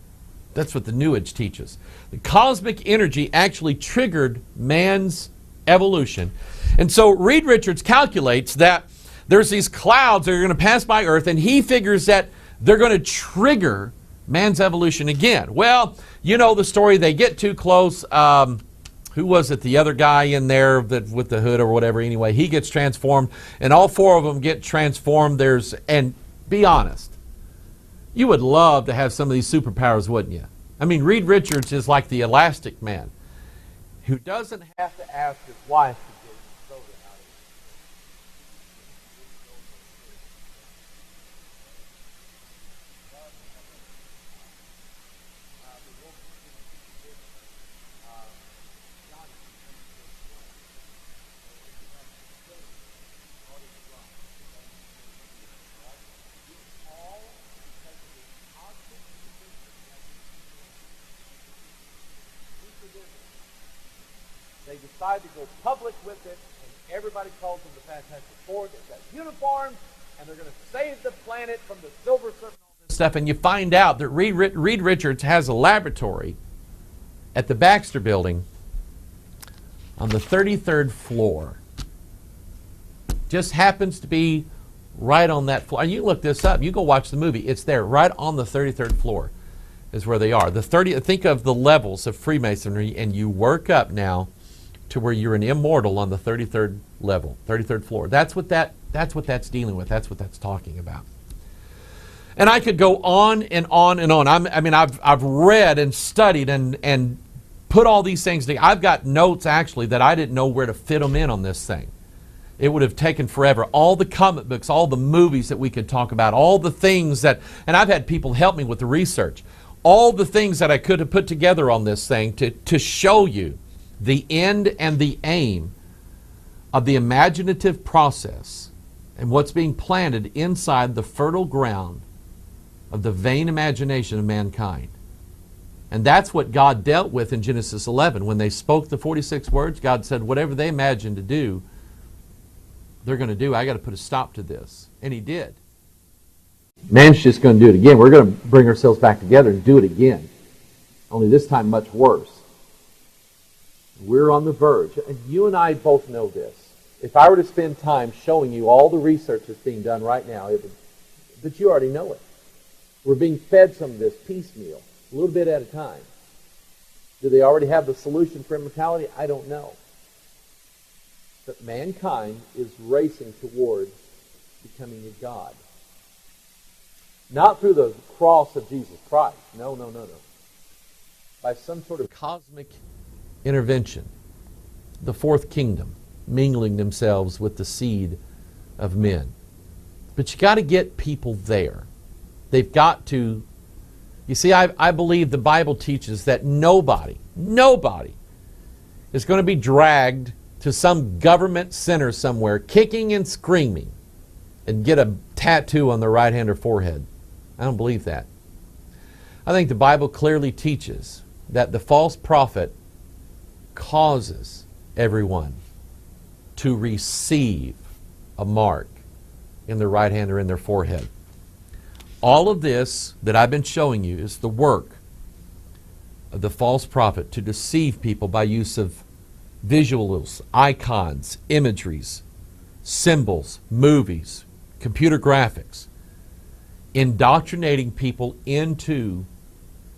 that's what the New Age teaches, the cosmic energy actually triggered man's evolution. And so Reed Richards calculates that there's these clouds that are going to pass by Earth, and he figures that they're going to trigger man's evolution again. Well, you know the story. They get too close. Who was it? The other guy in there with the hood or whatever. Anyway, he gets transformed, and all four of them get transformed. And be honest, you would love to have some of these superpowers, wouldn't you? I mean, Reed Richards is like the Elastic Man, who doesn't have to ask his wife to get him soda out of it. They decide to go public with it, and everybody calls them the Fantastic Four. They've got uniforms, and they're going to save the planet from the Silver Surfer and all this stuff. And you find out that Reed Richards has a laboratory at the Baxter Building on the 33rd floor. Just happens to be right on that floor. And you look this up. You go watch the movie. It's there, right on the 33rd floor is where they are. Think of the levels of Freemasonry, and you work up now to where you're an immortal on the 33rd level, 33rd floor. That's what that's dealing with. That's what that's talking about. And I could go on and on and on. I've read and studied and put all these things together. I've got notes actually that I didn't know where to fit them in on this thing. It would have taken forever. All the comic books, all the movies that we could talk about, all the things that, and I've had people help me with the research, all the things that I could have put together on this thing to show you the end and the aim of the imaginative process and what's being planted inside the fertile ground of the vain imagination of mankind. And that's what God dealt with in Genesis 11. When they spoke the 46 words, God said, whatever they imagine to do, they're going to do. I got to put a stop to this. And he did. Man's just going to do it again. We're going to bring ourselves back together and do it again. Only this time much worse. We're on the verge. And you and I both know this. If I were to spend time showing you all the research that's being done right now, but you already know it. We're being fed some of this piecemeal, a little bit at a time. Do they already have the solution for immortality? I don't know. But mankind is racing towards becoming a god. Not through the cross of Jesus Christ. No. By some sort of cosmic intervention. The fourth kingdom mingling themselves with the seed of men. But you got to get people there. They've got to. You see, I believe the Bible teaches that nobody is going to be dragged to some government center somewhere, kicking and screaming, and get a tattoo on their right hand or forehead. I don't believe that. I think the Bible clearly teaches that the false prophet causes everyone to receive a mark in their right hand or in their forehead. All of this that I've been showing you is the work of the false prophet to deceive people by use of visuals, icons, imageries, symbols, movies, computer graphics, indoctrinating people into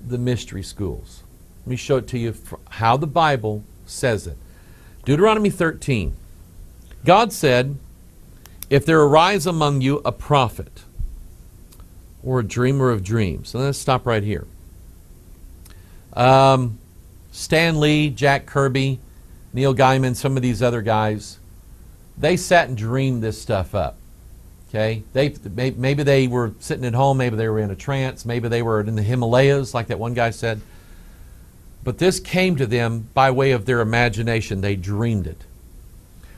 the mystery schools. Let me show it to you how the Bible says it. Deuteronomy 13. God said, if there arise among you a prophet or a dreamer of dreams. So let's stop right here. Stan Lee, Jack Kirby, Neil Gaiman, some of these other guys, they sat and dreamed this stuff up. Okay? Maybe they were sitting at home, maybe they were in a trance, maybe they were in the Himalayas, like that one guy said. But this came to them by way of their imagination. They dreamed it.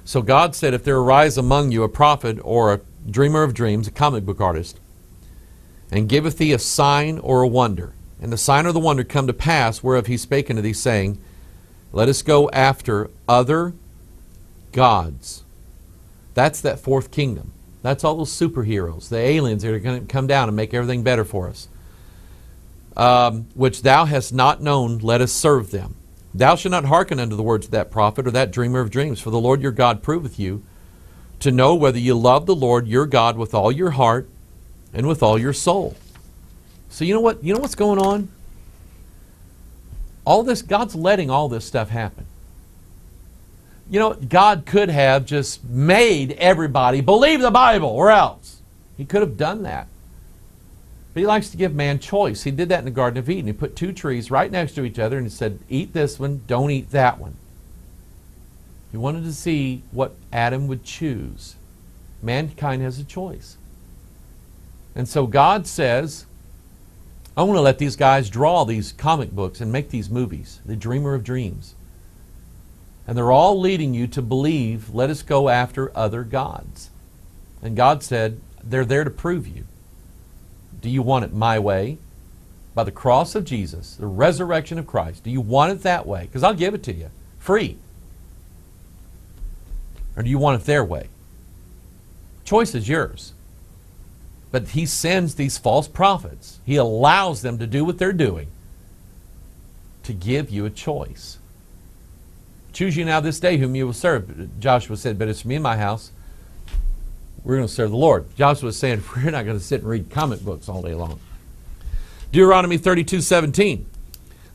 So God said, if there arise among you a prophet or a dreamer of dreams, a comic book artist, and giveth thee a sign or a wonder, and the sign or the wonder come to pass, whereof he spake unto thee, saying, let us go after other gods. That's that fourth kingdom. That's all those superheroes, the aliens that are going to come down and make everything better for us. Which thou hast not known, let us serve them. Thou shalt not hearken unto the words of that prophet or that dreamer of dreams, for the Lord your God proveth you to know whether you love the Lord your God with all your heart and with all your soul. So you know what? You know what's going on? All this, God's letting all this stuff happen. You know, God could have just made everybody believe the Bible, or else. He could have done that. But he likes to give man choice. He did that in the Garden of Eden. He put two trees right next to each other and he said, eat this one, don't eat that one. He wanted to see what Adam would choose. Mankind has a choice. And so God says, I want to let these guys draw these comic books and make these movies, the dreamer of dreams. And they're all leading you to believe, let us go after other gods. And God said, they're there to prove you. Do you want it my way? By the cross of Jesus, the resurrection of Christ. Do you want it that way? Because I'll give it to you, free. Or do you want it their way? Choice is yours. But he sends these false prophets. He allows them to do what they're doing to give you a choice. Choose you now this day whom you will serve. Joshua said, but it's for me and my house, we're going to serve the Lord. Joshua was saying, we're not going to sit and read comic books all day long. Deuteronomy 32:17.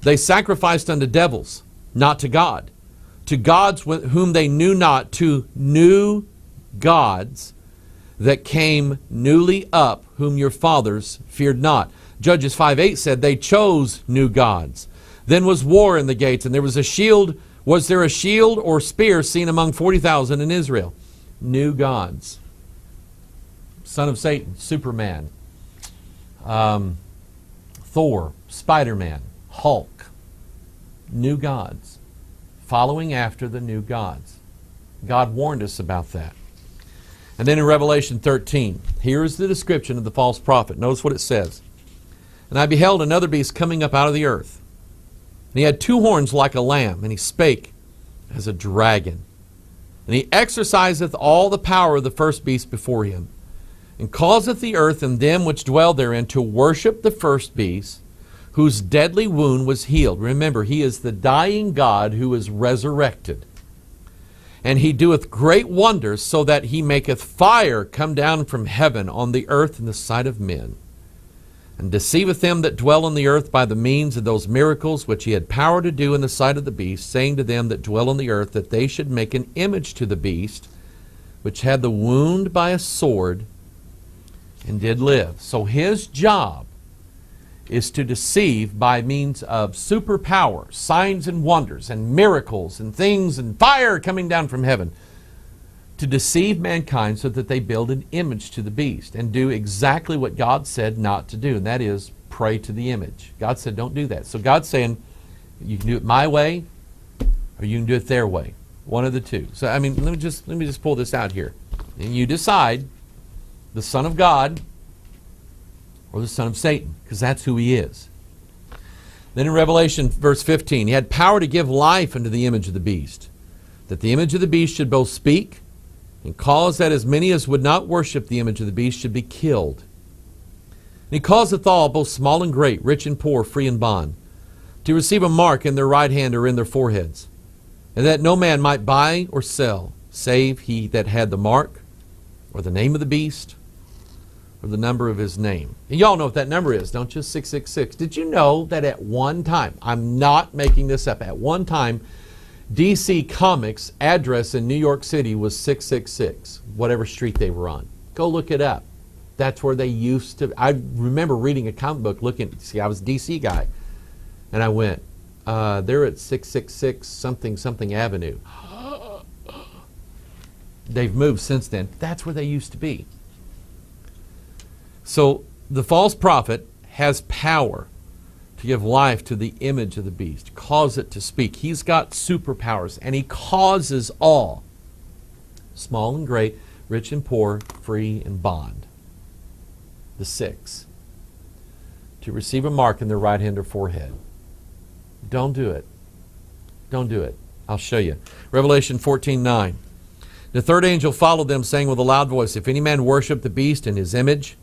They sacrificed unto devils, not to God. To gods whom they knew not, to new gods that came newly up, whom your fathers feared not. Judges 5:8 said, they chose new gods. Then was war in the gates, and there was a shield. Was there a shield or spear seen among 40,000 in Israel? New gods. Son of Satan, Superman, Thor, Spider-Man, Hulk. New gods. Following after the new gods. God warned us about that. And then in Revelation 13, here is the description of the false prophet. Notice what it says. And I beheld another beast coming up out of the earth. And he had two horns like a lamb, and he spake as a dragon. And he exerciseth all the power of the first beast before him, and causeth the earth and them which dwell therein to worship the first beast, whose deadly wound was healed. Remember, he is the dying God who is resurrected. And he doeth great wonders, so that he maketh fire come down from heaven on the earth in the sight of men, and deceiveth them that dwell on the earth by the means of those miracles which he had power to do in the sight of the beast, saying to them that dwell on the earth that they should make an image to the beast, which had the wound by a sword, and did live. So his job is to deceive by means of superpower, signs and wonders, and miracles, and things, and fire coming down from heaven, to deceive mankind so that they build an image to the beast and do exactly what God said not to do, and that is pray to the image. God said don't do that. So God's saying you can do it my way or you can do it their way. One of the two. So I mean, let me just pull this out here. And you decide the Son of God or the son of Satan, because that's who he is. Then in Revelation verse 15, he had power to give life unto the image of the beast, that the image of the beast should both speak and caused that as many as would not worship the image of the beast should be killed. And he causeth all, both small and great, rich and poor, free and bond, to receive a mark in their right hand or in their foreheads, and that no man might buy or sell, save he that had the mark, or the name of the beast, or the number of his name. And y'all know what that number is, don't you? 666. Did you know that at one time, I'm not making this up, at one time, DC Comics' address in New York City was 666, whatever street they were on. Go look it up. That's where they used to. I remember reading a comic book, I was a DC guy, and I went, they're at 666 something something Avenue. They've moved since then. That's where they used to be. So the false prophet has power to give life to the image of the beast, cause it to speak. He's got superpowers, and he causes all, small and great, rich and poor, free and bond, the six, to receive a mark in their right hand or forehead. Don't do it. Don't do it. I'll show you. Revelation 14:9. The third angel followed them, saying with a loud voice, if any man worship the beast and his image,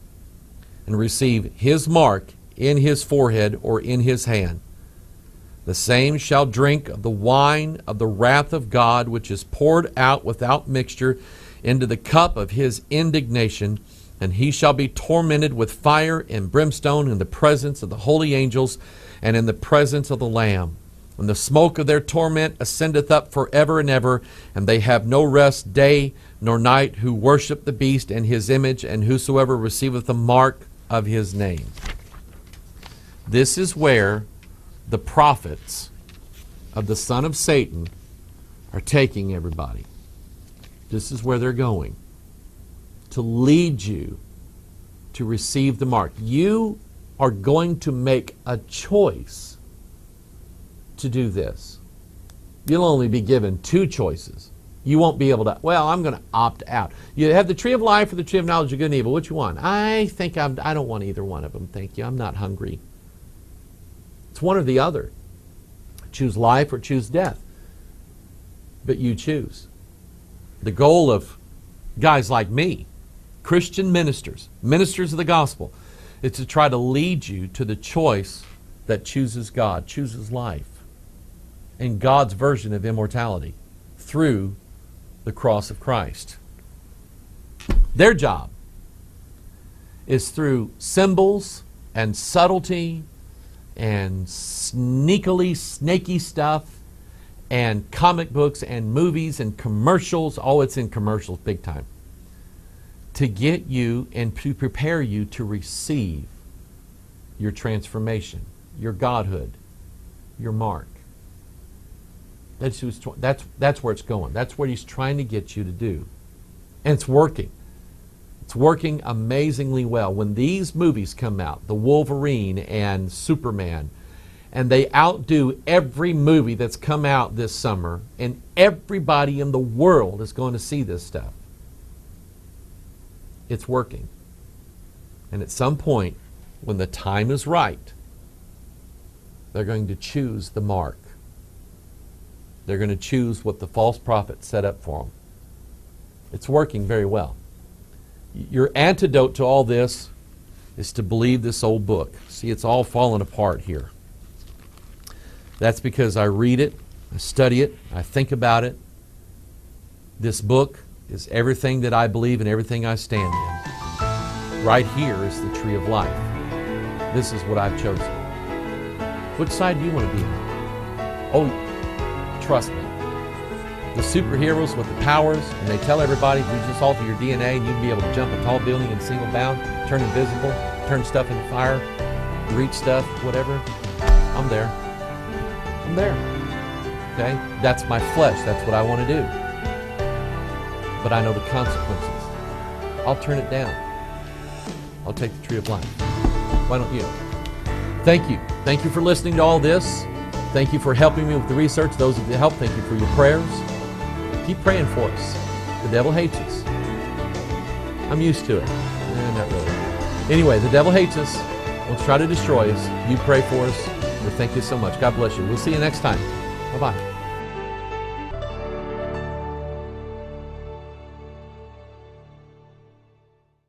and receive his mark in his forehead or in his hand, the same shall drink of the wine of the wrath of God, which is poured out without mixture into the cup of his indignation, and he shall be tormented with fire and brimstone in the presence of the holy angels and in the presence of the Lamb. And the smoke of their torment ascendeth up forever and ever, and they have no rest day nor night who worship the beast and his image, and whosoever receiveth the mark of his name. This is where the prophets of the son of Satan are taking everybody. This is where they're going, to lead you to receive the mark. You are going to make a choice to do this. You'll only be given two choices. You won't be able to, well, I'm going to opt out. You have the tree of life or the tree of knowledge of good and evil. Which one? I think I don't want either one of them. Thank you. I'm not hungry. It's one or the other. Choose life or choose death. But you choose. The goal of guys like me, Christian ministers, ministers of the gospel, is to try to lead you to the choice that chooses God, chooses life, and God's version of immortality through the cross of Christ. Their job is through symbols and subtlety and snaky stuff and comic books and movies and commercials. Oh, it's in commercials big time. To get you and to prepare you to receive your transformation, your godhood, your mark. That's where it's going. That's what he's trying to get you to do. And it's working. It's working amazingly well. When these movies come out, the Wolverine and Superman, and they outdo every movie that's come out this summer, and everybody in the world is going to see this stuff. It's working. And at some point, when the time is right, they're going to choose the mark. They're going to choose what the false prophet set up for them. It's working very well. Your antidote to all this is to believe this old book. See, it's all falling apart here. That's because I read it, I study it, I think about it. This book is everything that I believe and everything I stand in. Right here is the tree of life. This is what I've chosen. Which side do you want to be on? Oh, trust me. The superheroes with the powers, and they tell everybody if you just alter your DNA and you can be able to jump a tall building in single bound, turn invisible, turn stuff into fire, reach stuff, whatever. I'm there. I'm there. Okay? That's my flesh. That's what I want to do. But I know the consequences. I'll turn it down. I'll take the tree of life. Why don't you? Thank you. Thank you for listening to all this. Thank you for helping me with the research. Those of you that help, thank you for your prayers. Keep praying for us. The devil hates us. I'm used to it. Not really. Anyway, the devil hates us. Wants to try to destroy us. You pray for us. We thank you so much. God bless you. We'll see you next time. Bye-bye.